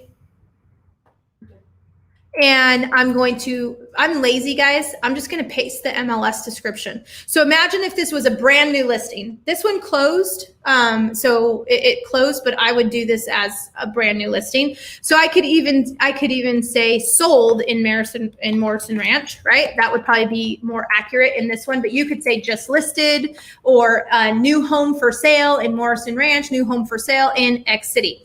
And I'm lazy, guys. I'm just going to paste the MLS description. So imagine if this was a brand new listing. This one closed. So it closed, but I would do this as a brand new listing. So I could even say sold in Morrison Ranch, right? That would probably be more accurate in this one, but you could say just listed or new home for sale in Morrison Ranch, new home for sale in X City.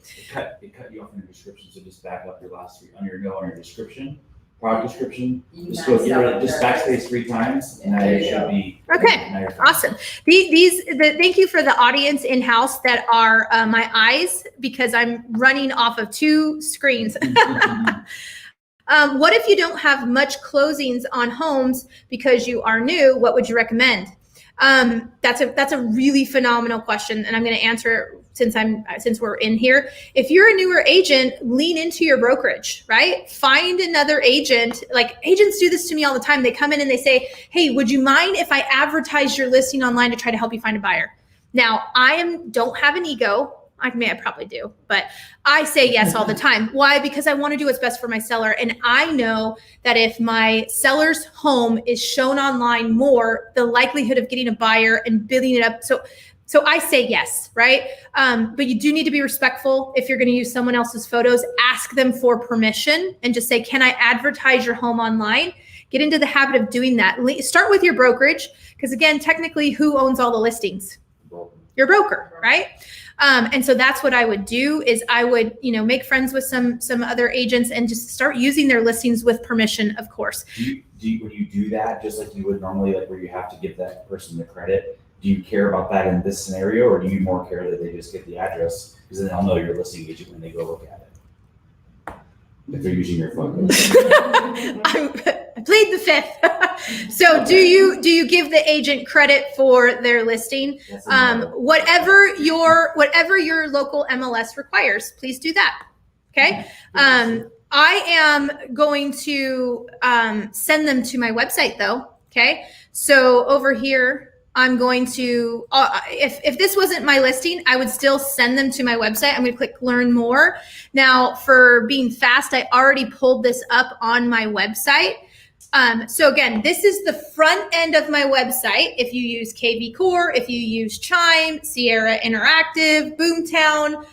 It cut you off in your description, so just back up your last 3 on your description, product description. Just backspace 3 times, and now you should be okay. Awesome. Thank you for the audience in house that are my eyes because I'm running off of 2 screens. What if you don't have much closings on homes because you are new? What would you recommend? That's a really phenomenal question, and I'm going to answer it since we're in here. If you're a newer agent, lean into your brokerage, right? Find another agent. Like agents do this to me all the time. They come in and they say, hey, would you mind if I advertise your listing online to try to help you find a buyer? Now, don't have an ego. I probably do, but I say yes all the time. Why? Because I want to do what's best for my seller. And I know that if my seller's home is shown online more, the likelihood of getting a buyer and building it up. So I say yes, right? But you do need to be respectful. If you're going to use someone else's photos, ask them for permission and just say, can I advertise your home online? Get into the habit of doing that. Start with your brokerage, because again, technically, who owns all the listings? Your broker, right? And so that's what I would do is I would, make friends with some other agents and just start using their listings with permission, of course. Would you do that just like you would normally, like where you have to give that person the credit? Do you care about that in this scenario, or do you more care that they just get the address, because then they'll know your listing agent when they go look at it, if they're using your photos? I plead the fifth. So do you give the agent credit for their listing? Whatever your local MLS requires, please do that. Okay. I am going to send them to my website though. Okay. So over here, I'm going to, if this wasn't my listing, I would still send them to my website. I'm going to click learn more. Now for being fast, I already pulled this up on my website. So again, this is the front end of my website. If you use KV Core, if you use Chime, Sierra Interactive, Boomtown,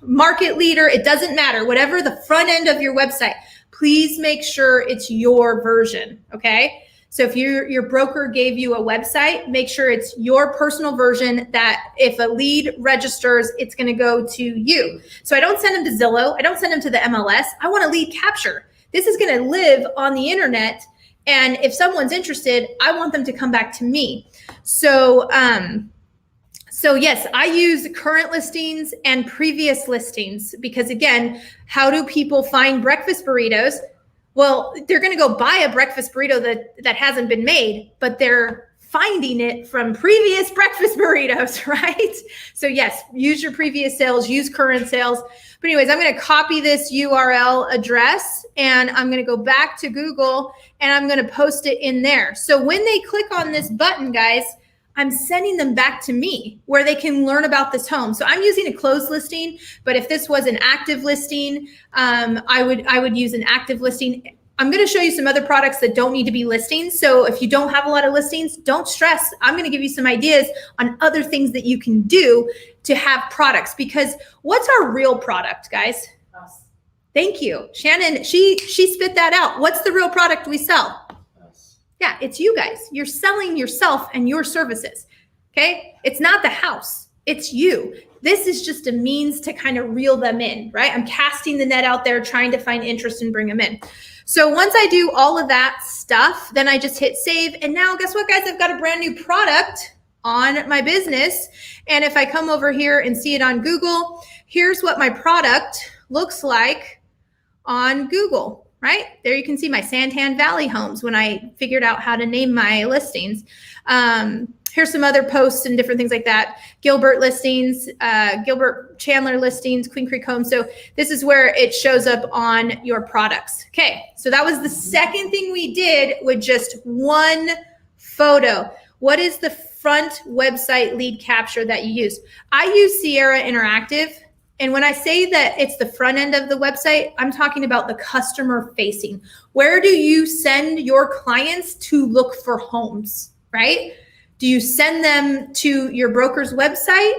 Market Leader, it doesn't matter. Whatever the front end of your website, please make sure it's your version, okay? So if your broker gave you a website, make sure it's your personal version that if a lead registers, it's going to go to you. So I don't send them to Zillow. I don't send them to the MLS. I want a lead capture. This is going to live on the internet. And if someone's interested, I want them to come back to me. So yes, I use current listings and previous listings because again, how do people find breakfast burritos? Well, they're going to go buy a breakfast burrito that hasn't been made, but they're finding it from previous breakfast burritos, right? So yes, use your previous sales, use current sales. But anyways, I'm going to copy this URL address and I'm going to go back to Google and I'm going to post it in there. So when they click on this button, guys, I'm sending them back to me where they can learn about this home. So I'm using a closed listing, but if this was an active listing, I would use an active listing. I'm going to show you some other products that don't need to be listings. So if you don't have a lot of listings, don't stress. I'm going to give you some ideas on other things that you can do to have products, because what's our real product, guys? Us. Thank you. Shannon, she spit that out. What's the real product we sell? Yeah, it's you guys. You're selling yourself and your services, okay? It's not the house, it's you. This is just a means to kind of reel them in, right? I'm casting the net out there, trying to find interest and bring them in. So once I do all of that stuff, then I just hit save. And now guess what, guys? I've got a brand new product on my business. And if I come over here and see it on Google, here's what my product looks like on Google. Right? There you can see my Santan Valley homes when I figured out how to name my listings. Here's some other posts and different things like that. Gilbert listings, Gilbert Chandler listings, Queen Creek homes. So this is where it shows up on your products. Okay, so that was the second thing we did with just one photo. What is the front website lead capture that you use? I use Sierra Interactive. And when I say that it's the front end of the website, I'm talking about the customer facing. Where do you send your clients to look for homes, right? Do you send them to your broker's website?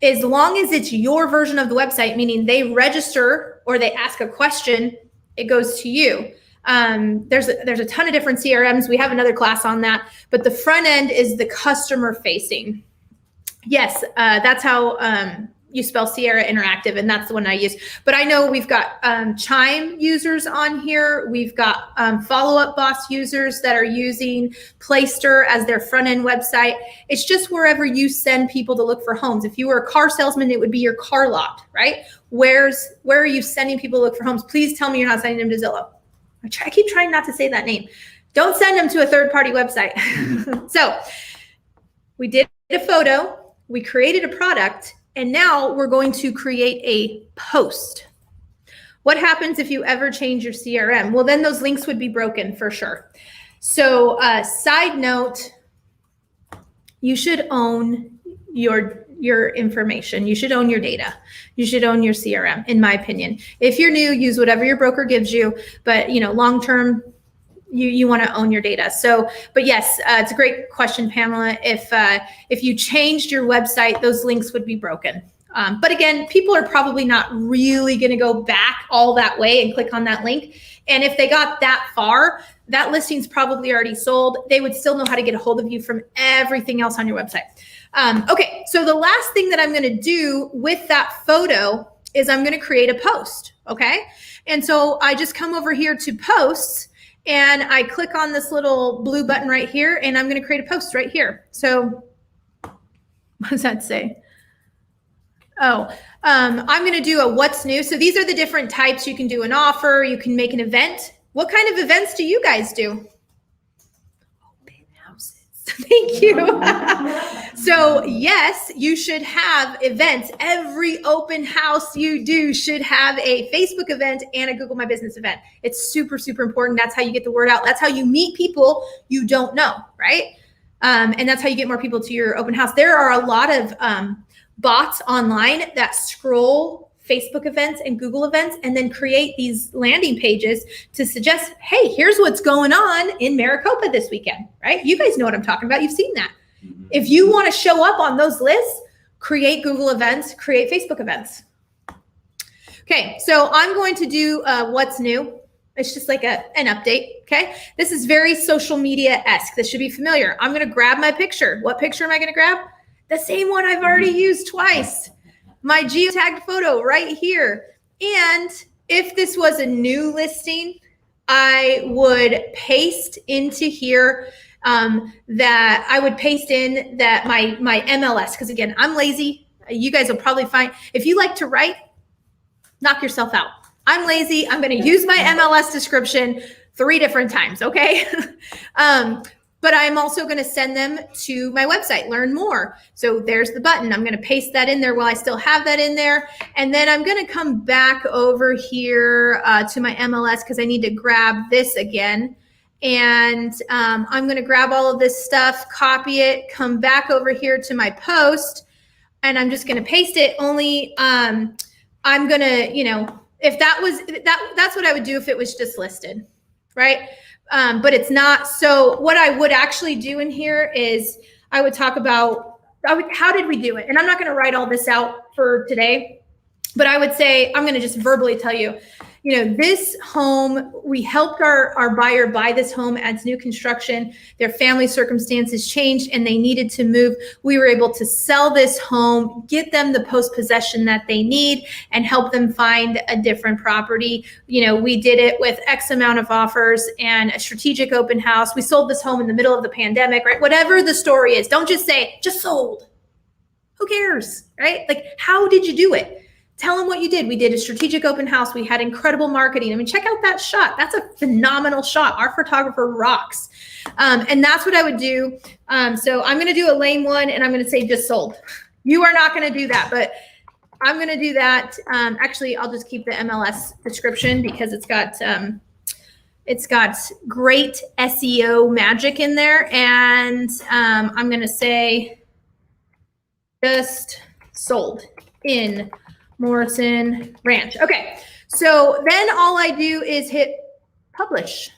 As long as it's your version of the website, meaning they register or they ask a question, it goes to you. There's a ton of different CRMs. We have another class on that, but the front end is the customer facing. Yes, that's how you spell Sierra Interactive, and that's the one I use. But I know we've got Chime users on here. We've got Follow Up Boss users that are using Playster as their front end website. It's just wherever you send people to look for homes. If you were a car salesman, it would be your car lot, right? Where are you sending people to look for homes? Please tell me you're not sending them to Zillow. I keep trying not to say that name. Don't send them to a third-party website. So we did a photo, we created a product, and now we're going to create a post. What happens if you ever change your CRM? Well, then those links would be broken for sure. So side note, you should own your your information. You should own your data. You should own your CRM, in my opinion. If you're new, use whatever your broker gives you, but long term, you want to own your data. So, but yes, it's a great question, Pamela. If you changed your website, those links would be broken. But again, people are probably not really going to go back all that way and click on that link. And if they got that far, that listing's probably already sold. They would still know how to get a hold of you from everything else on your website. Okay, so the last thing that I'm going to do with that photo is I'm going to create a post. Okay, and so I just come over here to posts and I click on this little blue button right here, and I'm going to create a post right here. So what does that say? Oh, I'm going to do a what's new. So these are the different types. You can do an offer. You can make an event. What kind of events do you guys do? Open houses. Thank you. So yes, you should have events. Every open house you do should have a Facebook event and a Google My Business event. It's super, super important. That's how you get the word out. That's how you meet people you don't know, right? And that's how you get more people to your open house. There are a lot of bots online that scroll Facebook events and Google events and then create these landing pages to suggest, hey, here's what's going on in Maricopa this weekend, right? You guys know what I'm talking about. You've seen that. If you want to show up on those lists, create Google events, create Facebook events. Okay, so I'm going to do what's new. It's just like an update, okay? This is very social media-esque. This should be familiar. I'm going to grab my picture. What picture am I going to grab? The same one I've already used twice. My geotagged photo right here. And if this was a new listing, I would paste into here that I would paste in that my MLS, because again, I'm lazy. You guys will probably find, if you like to write, knock yourself out. I'm lazy. I'm going to use my MLS description 3 different times, okay? But I'm also going to send them to my website, learn more. So there's the button. I'm going to paste that in there while I still have that in there. And then I'm going to come back over here to my MLS because I need to grab this again. And I'm going to grab all of this stuff, copy it, come back over here to my post, and I'm just going to paste it. Only I'm going to, if that was, that's what I would do if it was just listed, right? But it's not. So what I would actually do in here is I would talk about how did we do it? And I'm not going to write all this out for today, but I would say, I'm going to just verbally tell you, this home, we helped our buyer buy this home as new construction. Their family circumstances changed and they needed to move. We were able to sell this home, get them the post-possession that they need, and help them find a different property. We did it with X amount of offers and a strategic open house. We sold this home in the middle of the pandemic, right? Whatever the story is, don't just say, just sold. Who cares, right? Like, how did you do it? Tell them what you did. We did a strategic open house. We had incredible marketing. I mean, check out that shot. That's a phenomenal shot. Our photographer rocks. And that's what I would do. So I'm going to do a lame one and I'm going to say just sold. You are not going to do that, but I'm going to do that. Actually, I'll just keep the MLS description because it's got great SEO magic in there. And I'm going to say just sold in Morrison Ranch. Okay, so then all I do is hit publish.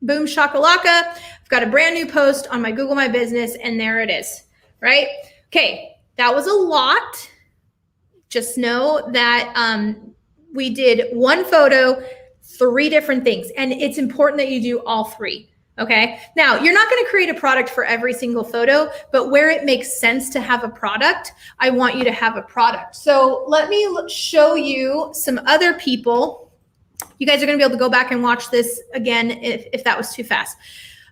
Boom shakalaka. I've got a brand new post on my Google My Business, and there it is, right? Okay, that was a lot. Just know that we did one photo, 3 different things, and it's important that you do all 3. Okay. Now, you're not going to create a product for every single photo, but where it makes sense to have a product, I want you to have a product. So let me show you some other people. You guys are going to be able to go back and watch this again if that was too fast.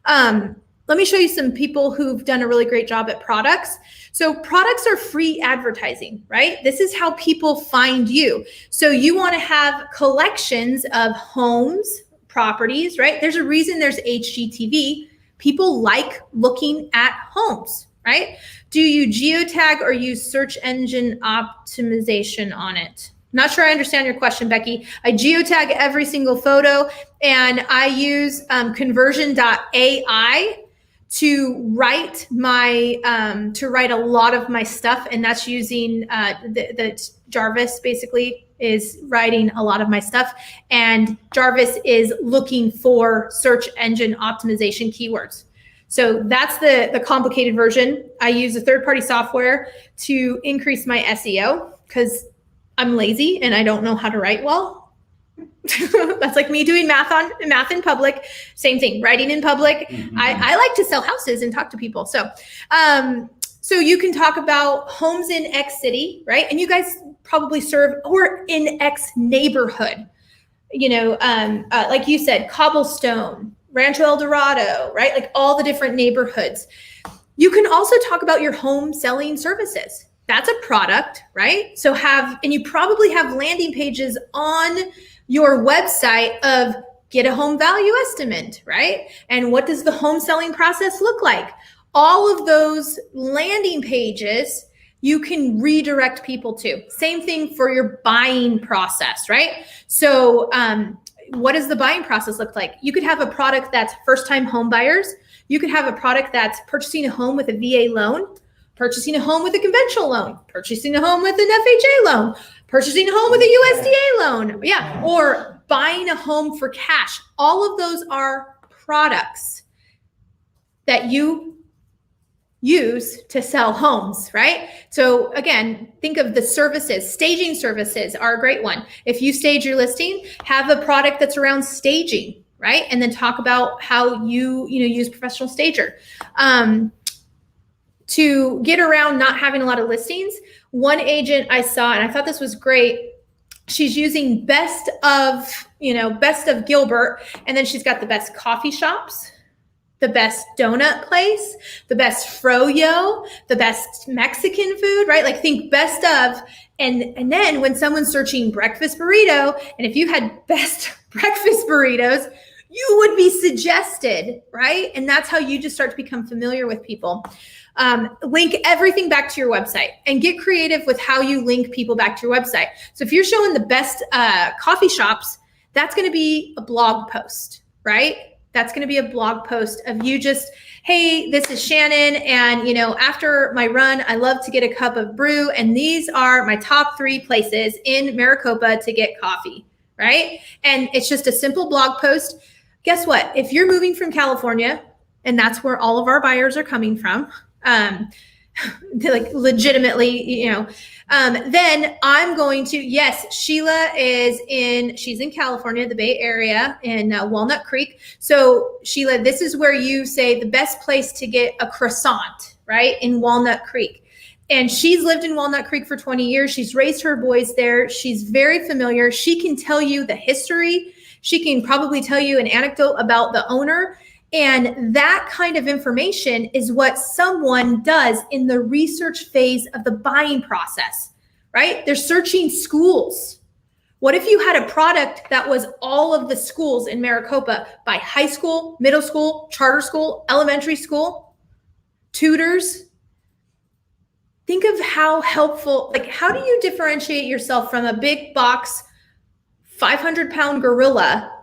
Let me show you some people who've done a really great job at products. So products are free advertising, right? This is how people find you. So you want to have collections of homes, properties, right? There's a reason there's HGTV. People like looking at homes, right? Do you geotag or use search engine optimization on it? Not sure I understand your question, Becky. I geotag every single photo, and I use conversion.ai to write a lot of my stuff, and that's using the Jarvis basically is writing a lot of my stuff, and Jarvis is looking for search engine optimization keywords. So that's the complicated version. I use a third-party software to increase my SEO because I'm lazy and I don't know how to write well. That's like me doing math in public. Same thing, writing in public. Mhm. I like to sell houses and talk to people. So you can talk about homes in X city, right? And you guys probably serve, or in X neighborhood, like you said, Cobblestone, Rancho El Dorado, right? Like all the different neighborhoods. You can also talk about your home selling services. That's a product, right? And you probably have landing pages on your website of get a home value estimate, right? And what does the home selling process look like? All of those landing pages you can redirect people to. Same thing for your buying process, right? So what does the buying process look like? You could have a product that's first-time home buyers. You could have a product that's purchasing a home with a VA loan, purchasing a home with a conventional loan, purchasing a home with an FHA loan, purchasing a home with a USDA loan, yeah, or buying a home for cash. All of those are products that you use to sell homes, right? So again, think of the services. Staging services are a great one. If you stage your listing, have a product that's around staging, right? And then talk about how you use professional stager. To get around not having a lot of listings, one agent I saw, and I thought this was great, she's using best of Gilbert, and then she's got the best coffee shops, the best donut place, the best froyo, the best Mexican food, right? Like think best of, and then when someone's searching breakfast burrito, and if you had best breakfast burritos, you would be suggested, right? And that's how you just start to become familiar with people. Link everything back to your website and get creative with how you link people back to your website. So if you're showing the best coffee shops, that's going to be a blog post, right? That's going to be a blog post of you just, hey, this is Shannon. And, after my run, I love to get a cup of brew. And these are my top 3 places in Maricopa to get coffee, right? And it's just a simple blog post. Guess what? If you're moving from California, and that's where all of our buyers are coming from, like legitimately, then I'm going to, yes, Sheila she's in California, the Bay Area in Walnut Creek. So Sheila, this is where you say the best place to get a croissant, right? In Walnut Creek. And she's lived in Walnut Creek for 20 years. She's raised her boys there. She's very familiar. She can tell you the history. She can probably tell you an anecdote about the owner. And that kind of information is what someone does in the research phase of the buying process, right? They're searching schools. What if you had a product that was all of the schools in Maricopa by high school, middle school, charter school, elementary school, tutors? Think of how helpful, like how do you differentiate yourself from a big box, 500-pound gorilla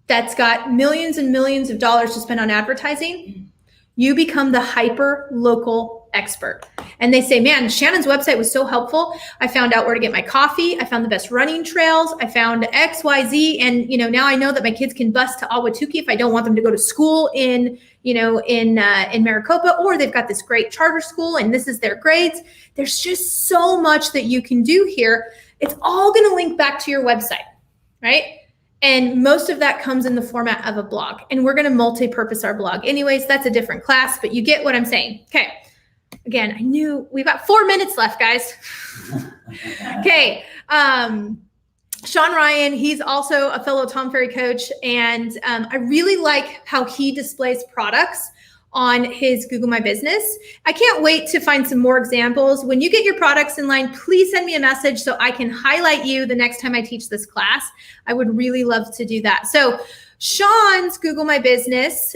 that's got millions and millions of dollars to spend on advertising? You become the hyper local expert. And they say, man, Shannon's website was so helpful. I found out where to get my coffee. I found the best running trails. I found X, Y, Z. And, now I know that my kids can bus to Ahwatukee if I don't want them to go to school in Maricopa, or they've got this great charter school and this is their grades. There's just so much that you can do here. It's all going to link back to your website, right? And most of that comes in the format of a blog. And we're going to multi-purpose our blog. Anyways, that's a different class, but you get what I'm saying. Okay. Again, I knew we've got 4 minutes left, guys. Okay. Sean Ryan, he's also a fellow Tom Ferry coach. And I really like how he displays products on his Google My Business. I can't wait to find some more examples. When you get your products in line, please send me a message so I can highlight you the next time I teach this class. I would really love to do that. So Sean's Google My Business.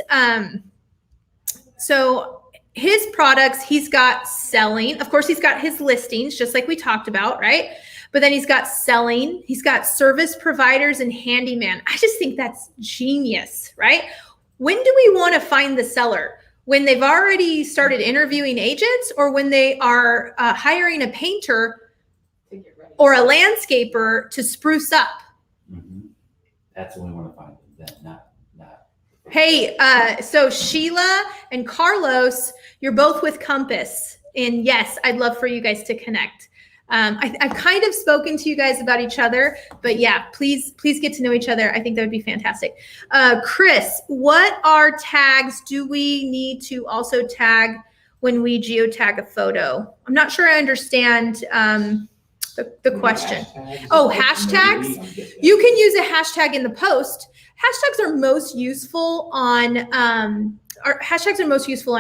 So his products, he's got selling. Of course, he's got his listings, just like we talked about, right? But then he's got selling. He's got service providers and handyman. I just think that's genius, right? When do we want to find the seller? when they've already started interviewing agents or when they are hiring a painter To get ready. or a landscaper to spruce up. Mhm. That's when we want to find them, not. Hey, so Sheila and Carlos, you're both with Compass. And yes, I'd love for you guys to connect. I've kind of spoken to you guys about each other, but yeah, please get to know each other. I think that would be fantastic. Chris, what are tags do we need to also tag when we geotag a photo? I'm not sure I understand the question. Oh, hashtags? You can use a hashtag in the post. Hashtags are most useful on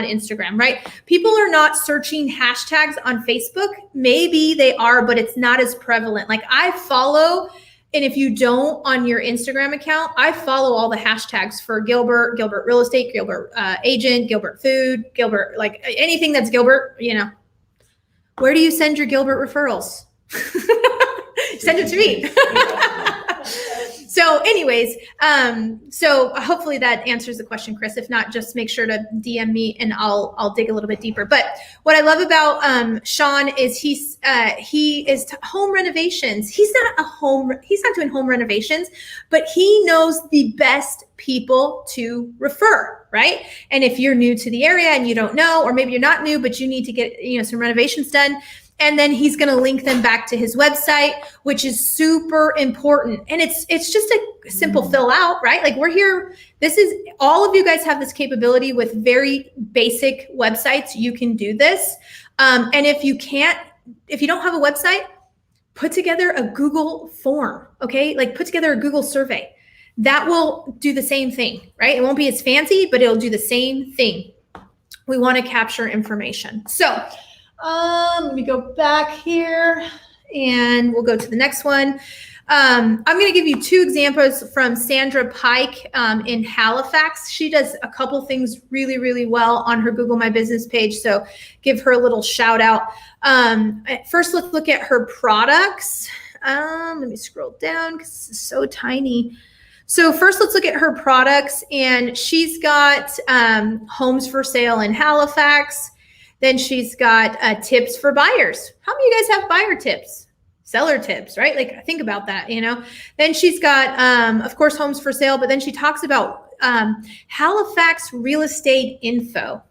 Instagram, right? People are not searching hashtags on Facebook. Maybe they are, but it's not as prevalent. Like I follow, and if you don't on your Instagram account, I follow all the hashtags for Gilbert real estate, Gilbert agent, Gilbert food, Gilbert, like anything that's Gilbert, you know. Where do you send your Gilbert referrals? Send it to me. So anyways, so hopefully that answers the question, Chris. If not, just make sure to DM me and I'll dig a little bit deeper. But what I love about Sean is he is home renovations. He's not doing home renovations, but he knows the best people to refer, right? And if you're new to the area and you don't know, or maybe you're not new, but you need to get, some renovations done, and then he's going to link them back to his website, which is super important. And it's just a simple fill out, right? Like we're here. All of you guys have this capability with very basic websites. You can do this. And if you don't have a website, put together a Google form, okay? Like put together a Google survey. That will do the same thing, right? It won't be as fancy, but it'll do the same thing. We want to capture information. So, let me go back here and we'll go to the next one. I'm going to give you two examples from Sandra Pike in Halifax. She does a couple things really, really well on her Google My Business page. So give her a little shout out. First, let's look at her products. Let me scroll down because this is so tiny. So first, let's look at her products. And she's got homes for sale in Halifax. Then she's got tips for buyers. How many of you guys have buyer tips? Seller tips, right? Like think about that, Then she's got, of course, homes for sale, but then she talks about Halifax real estate info.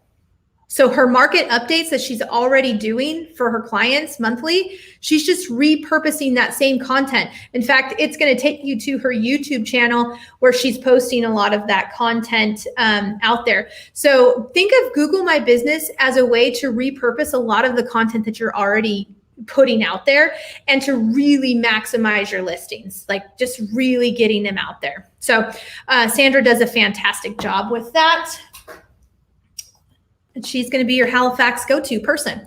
So her market updates that she's already doing for her clients monthly, she's just repurposing that same content. In fact, it's going to take you to her YouTube channel where she's posting a lot of that content out there. So think of Google My Business as a way to repurpose a lot of the content that you're already putting out there and to really maximize your listings, like just really getting them out there. So Sandra does a fantastic job with that. And she's going to be your Halifax go-to person.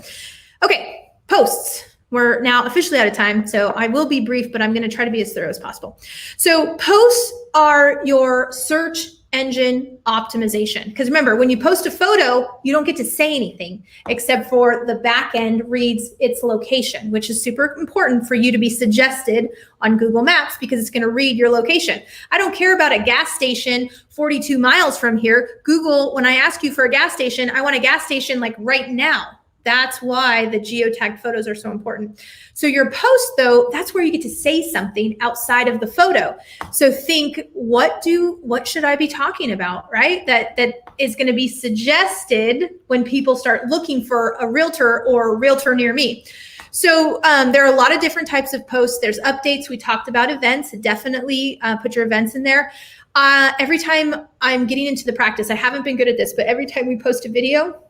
Okay, posts. We're now officially out of time, so I will be brief, but I'm going to try to be as thorough as possible. So posts are your search engine optimization. Because remember, when you post a photo, you don't get to say anything except for the back end reads its location, which is super important for you to be suggested on Google Maps because it's going to read your location. I don't care about a gas station 42 miles from here. Google, when I ask you for a gas station, I want a gas station like right now. That's why the geotagged photos are so important. So your post, though, that's where you get to say something outside of the photo. So think, what should I be talking about, right? That is going to be suggested when people start looking for a realtor or a realtor near me. So there are a lot of different types of posts. There's updates. We talked about events. Definitely put your events in there. Every time I'm getting into the practice, I haven't been good at this, but every time we post a video,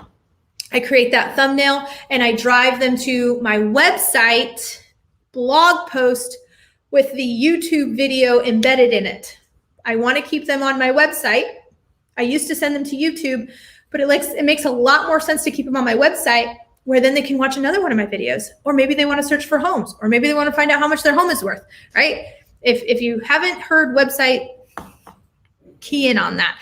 I create that thumbnail and I drive them to my website blog post with the YouTube video embedded in it. I want to keep them on my website. I used to send them to YouTube, but it makes a lot more sense to keep them on my website where then they can watch another one of my videos, or maybe they want to search for homes, or maybe they want to find out how much their home is worth, right? If you haven't heard website, key in on that.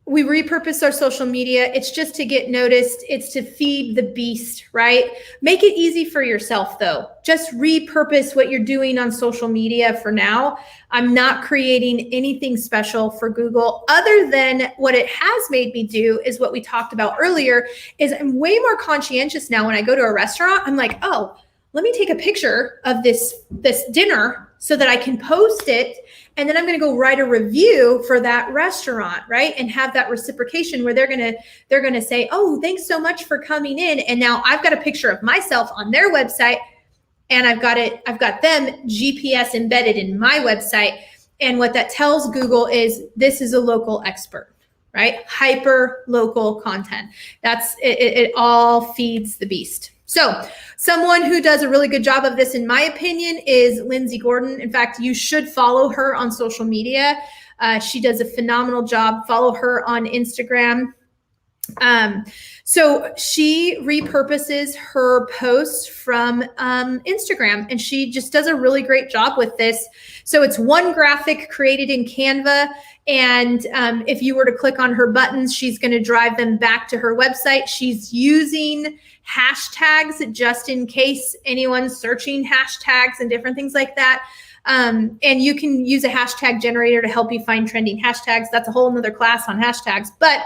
we repurpose our social media. It's just to get noticed. It's to feed the beast, right? Make it easy for yourself though. Just repurpose what you're doing on social media for now. I'm not creating anything special for Google other than what it has made me do is what we talked about earlier is I'm way more conscientious now when I go to a restaurant. I'm like, oh, let me take a picture of this dinner so that I can post it. And then I'm going to go write a review for that restaurant, right? And have that reciprocation where they're going to say, oh, thanks so much for coming in. And now I've got a picture of myself on their website and I've got them GPS embedded in my website. And what that tells Google is this is a local expert, right? Hyper local content. That's it all feeds the beast. So someone who does a really good job of this, in my opinion, is Lindsay Gordon. In fact, you should follow her on social media. She does a phenomenal job. Follow her on Instagram. So she repurposes her posts from Instagram, and she just does a really great job with this. So it's one graphic created in Canva. And if you were to click on her buttons, she's going to drive them back to her website. She's using hashtags just in case anyone's searching hashtags and different things like that. And you can use a hashtag generator to help you find trending hashtags. That's a whole nother class on hashtags. But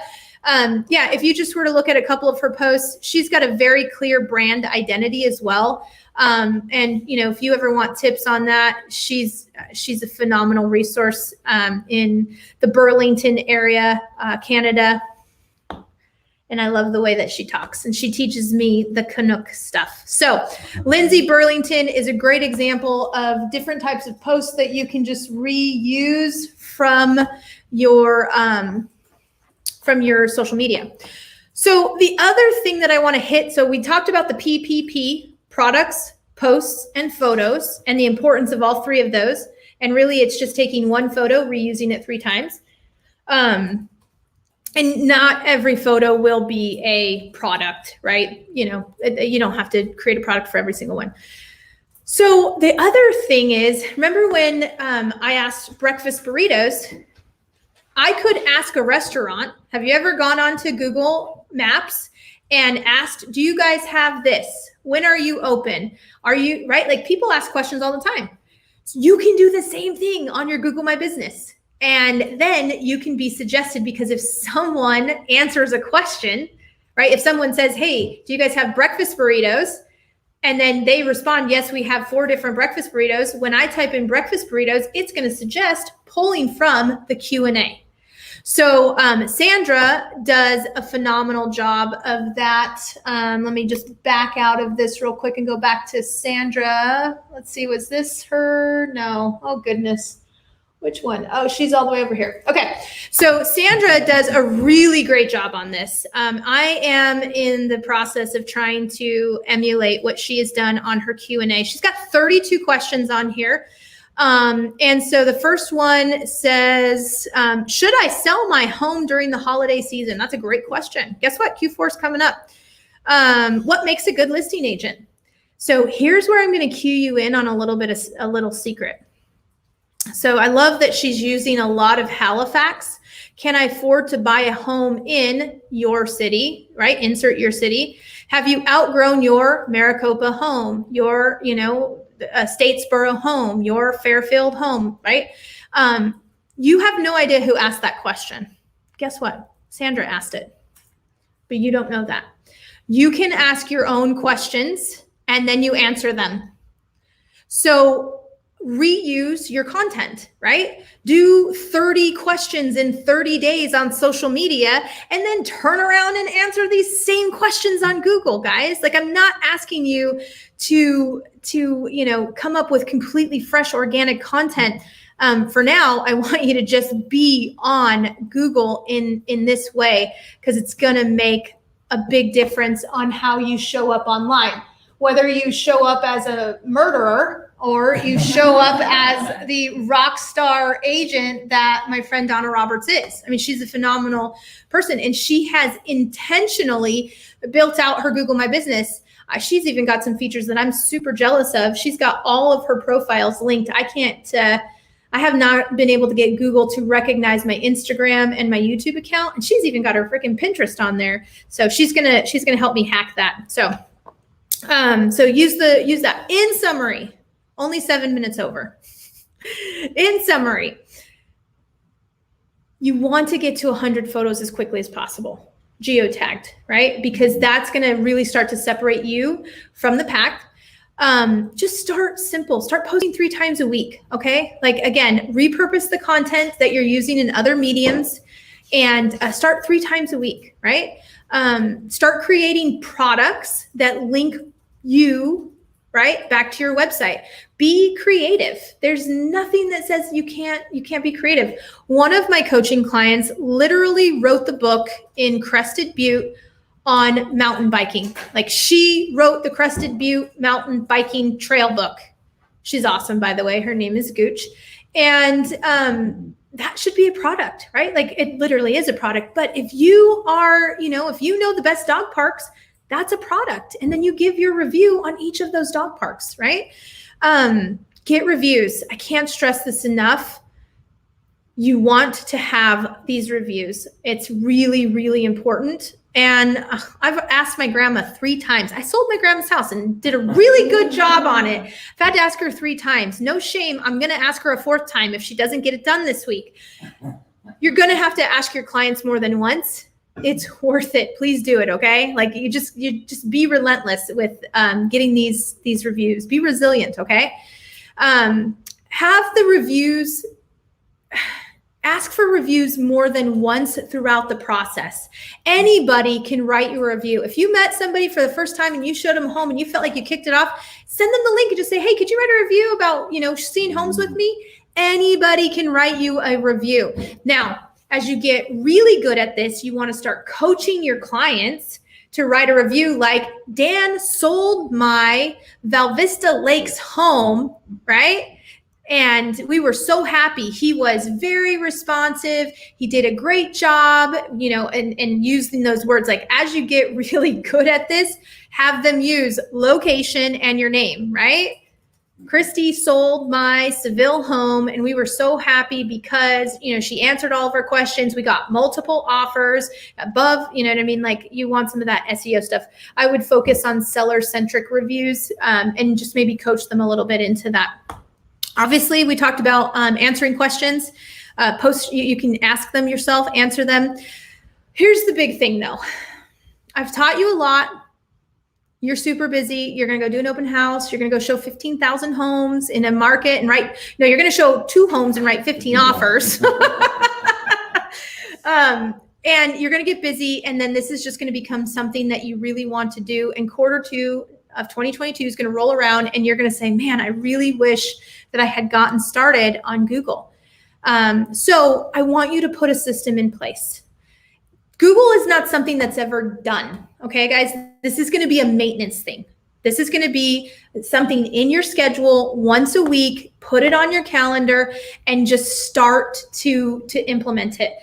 yeah, if you just were to look at a couple of her posts, she's got a very clear brand identity as well. And if you ever want tips on that, she's a phenomenal resource in the Burlington area, Canada. And I love the way that she talks, and she teaches me the Canuck stuff. So Lindsay Burlington is a great example of different types of posts that you can just reuse from your social media. So the other thing that I want to hit, so we talked about the PPP, products, posts, and photos, and the importance of all three of those. And really it's just taking one photo, reusing it 3 times. And not every photo will be a product, right? You don't have to create a product for every single one. So the other thing is, remember when I asked breakfast burritos, I could ask a restaurant, have you ever gone onto Google Maps and asked, do you guys have this? When are you open? Are you, right? Like people ask questions all the time. So you can do the same thing on your Google My Business. And then you can be suggested, because if someone answers a question, right? If someone says, hey, do you guys have breakfast burritos? And then they respond, yes, we have 4 different breakfast burritos. When I type in breakfast burritos, it's going to suggest pulling from the Q&A. So Sandra does a phenomenal job of that. Let me just back out of this real quick and go back to Sandra. Let's see, was this her? No. Oh, goodness. Which one? Oh, she's all the way over here. Okay. So Sandra does a really great job on this. I am in the process of trying to emulate what she has done on her Q&A. She's got 32 questions on here. And so the first one says, should I sell my home during the holiday season? That's a great question. Guess what? Q4 is coming up. What makes a good listing agent? So here's where I'm going to cue you in on a little secret. So I love that she's using a lot of Halifax. Can I afford to buy a home in your city, right? Insert your city. Have you outgrown your Maricopa home, your, Statesboro home, your Fairfield home, right? You have no idea who asked that question. Guess what? Sandra asked it, but you don't know that. You can ask your own questions and then you answer them. So reuse your content, right? Do 30 questions in 30 days on social media and then turn around and answer these same questions on Google, guys. Like, I'm not asking you to come up with completely fresh organic content. For now, I want you to just be on Google in this way, because it's going to make a big difference on how you show up online. Whether you show up as a murderer or you show up as the rock star agent that my friend Donna Roberts is. I mean, she's a phenomenal person, and she has intentionally built out her Google My Business. She's even got some features that I'm super jealous of. She's got all of her profiles linked. I I have not been able to get Google to recognize my Instagram and my YouTube account, and she's even got her freaking Pinterest on there. So she's gonna help me hack that. So use that. In summary, only 7 minutes over. In summary, you want to get to 100 photos as quickly as possible. Geotagged, right? Because that's going to really start to separate you from the pack. Just start simple. Start posting 3 times a week. Okay. Like again, repurpose the content that you're using in other mediums and start 3 times a week, right? Start creating products that link you right back to your website. Be creative. There's nothing that says you can't be creative. One of my coaching clients literally wrote the book in Crested Butte on mountain biking. Like she wrote the Crested Butte mountain biking trail book. She's awesome, by the way. Her name is Gooch. And that should be a product, right? Like it literally is a product. But if you are, if you know the best dog parks, that's a product. And then you give your review on each of those dog parks, right? Get reviews. I can't stress this enough. You want to have these reviews. It's really, really important. And I've asked my grandma 3 times. I sold my grandma's house and did a really good job on it. I've had to ask her 3 times. No shame. I'm going to ask her a 4th time if she doesn't get it done this week. You're going to have to ask your clients more than once. It's worth it. Please do it. Okay. Like you just be relentless with getting these reviews. Be resilient. Okay. Have the reviews. Ask for reviews more than once throughout the process. Anybody can write you a review. If you met somebody for the first time and you showed them home and you felt like you kicked it off, send them the link and just say, hey, could you write a review about, seeing homes with me? Anybody can write you a review. Now, as you get really good at this, you want to start coaching your clients to write a review like, Dan sold my Val Vista Lakes home, right? And we were so happy. He was very responsive. He did a great job, and using those words. Like as you get really good at this, have them use location and your name, right? Christy sold my Seville home and we were so happy because, she answered all of our questions. We got multiple offers above, Like you want some of that SEO stuff. I would focus on seller-centric reviews and just maybe coach them a little bit into that. Obviously, we talked about answering questions. You can ask them yourself, answer them. Here's the big thing though. I've taught you a lot. You're super busy. You're going to go do an open house. You're going to go show 15,000 homes in a market and write, you're going to show 2 homes and write 15 offers. And you're going to get busy. And then this is just going to become something that you really want to do. And Q2 of 2022 is going to roll around and you're going to say, man, I really wish that I had gotten started on Google. So I want you to put a system in place. Google is not something that's ever done. Okay, guys, this is going to be a maintenance thing. This is going to be something in your schedule once a week, put it on your calendar and just start to implement it.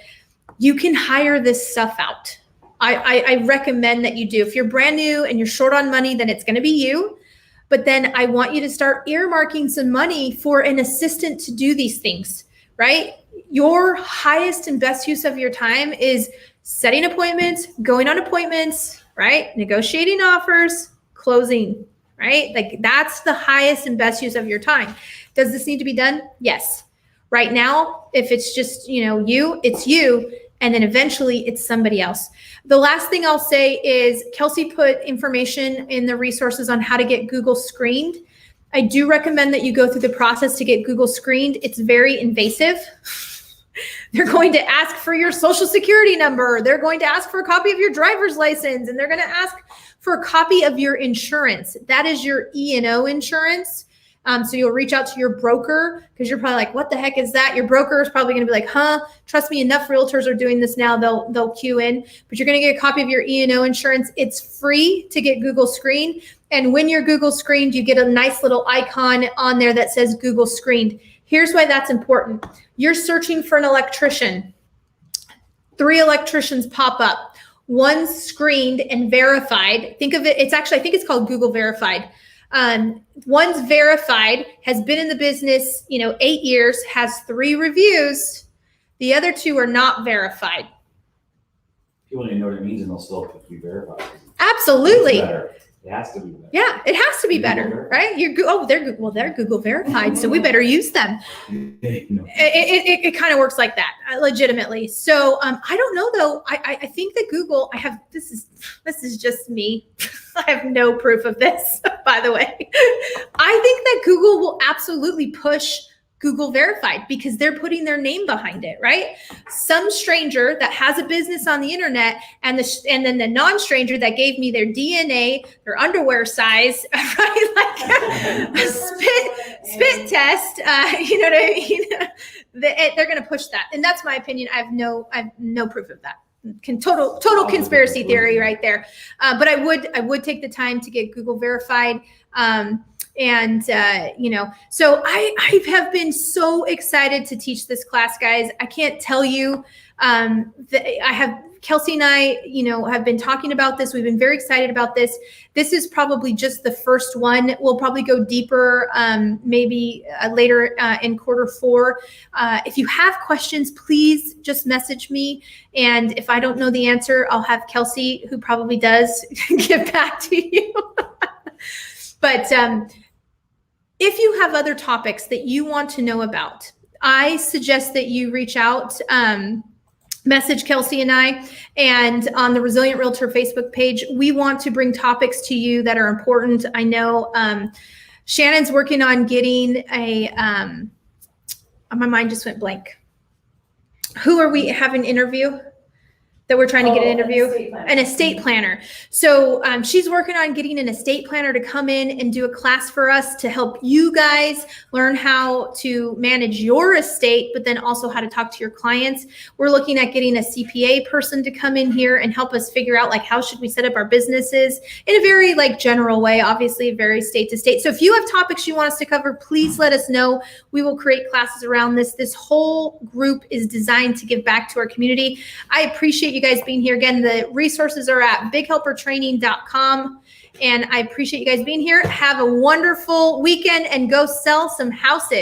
You can hire this stuff out. I recommend that you do. If you're brand new and you're short on money, then it's going to be you. But then I want you to start earmarking some money for an assistant to do these things, right? Your highest and best use of your time is setting appointments, going on appointments, right? Negotiating offers, closing, right? Like that's the highest and best use of your time. Does this need to be done? Yes. Right now, if it's just, it's you. And then eventually it's somebody else. The last thing I'll say is Kelsey put information in the resources on how to get Google screened. I do recommend that you go through the process to get Google screened. It's very invasive. They're going to ask for your social security number. They're going to ask for a copy of your driver's license, and they're going to ask for a copy of your insurance. That is your E&O insurance. So you'll reach out to your broker because you're probably like, what the heck is that? Your broker is probably going to be like, trust me, enough realtors are doing this now. They'll queue in, but you're going to get a copy of your E&O insurance. It's free to get Google screened. And when you're Google screened, you get a nice little icon on there that says Google screened. Here's why that's important. You're searching for an electrician. 3 electricians pop up. One's screened and verified. Think of it. I think it's called Google verified. One's verified, has been in the business, 8 years, has 3 reviews. The other 2 are not verified. People don't even know what it means and they'll still be verified. Absolutely. It's better. It has to be better. Yeah, it has to be better, right? They're Google verified, so we better use them. It kind of works like that, legitimately. So I don't know though. I think that Google. This is just me. I have no proof of this, by the way. I think that Google will absolutely push Google verified because they're putting their name behind it, right? Some stranger that has a business on the internet and then the non-stranger that gave me their DNA, their underwear size, right? Like a spit test, you know what I mean? They're going to push that. And that's my opinion. I have no proof of that. Total conspiracy theory right there. But I would take the time to get Google verified. So I have been so excited to teach this class, guys. I can't tell you that Kelsey and I, have been talking about this. We've been very excited about this. This is probably just the first one. We'll probably go deeper maybe later in quarter 4. If you have questions, please just message me. And if I don't know the answer, I'll have Kelsey, who probably does, get back to you. But if you have other topics that you want to know about, I suggest that you reach out, message Kelsey and I, and on the Resilient Realtor Facebook page. We want to bring topics to you that are important. I know Shannon's working on getting my mind just went blank. Who are we having interview? That we're trying to get an interview? An estate planner. So she's working on getting an estate planner to come in and do a class for us to help you guys learn how to manage your estate, but then also how to talk to your clients. We're looking at getting a CPA person to come in here and help us figure out how should we set up our businesses in a very general way, obviously very state to state. So if you have topics you want us to cover, please let us know. We will create classes around this. This whole group is designed to give back to our community. I appreciate you guys being here. Again, the resources are at bighelpertraining.com, and I appreciate you guys being here. Have a wonderful weekend and go sell some houses.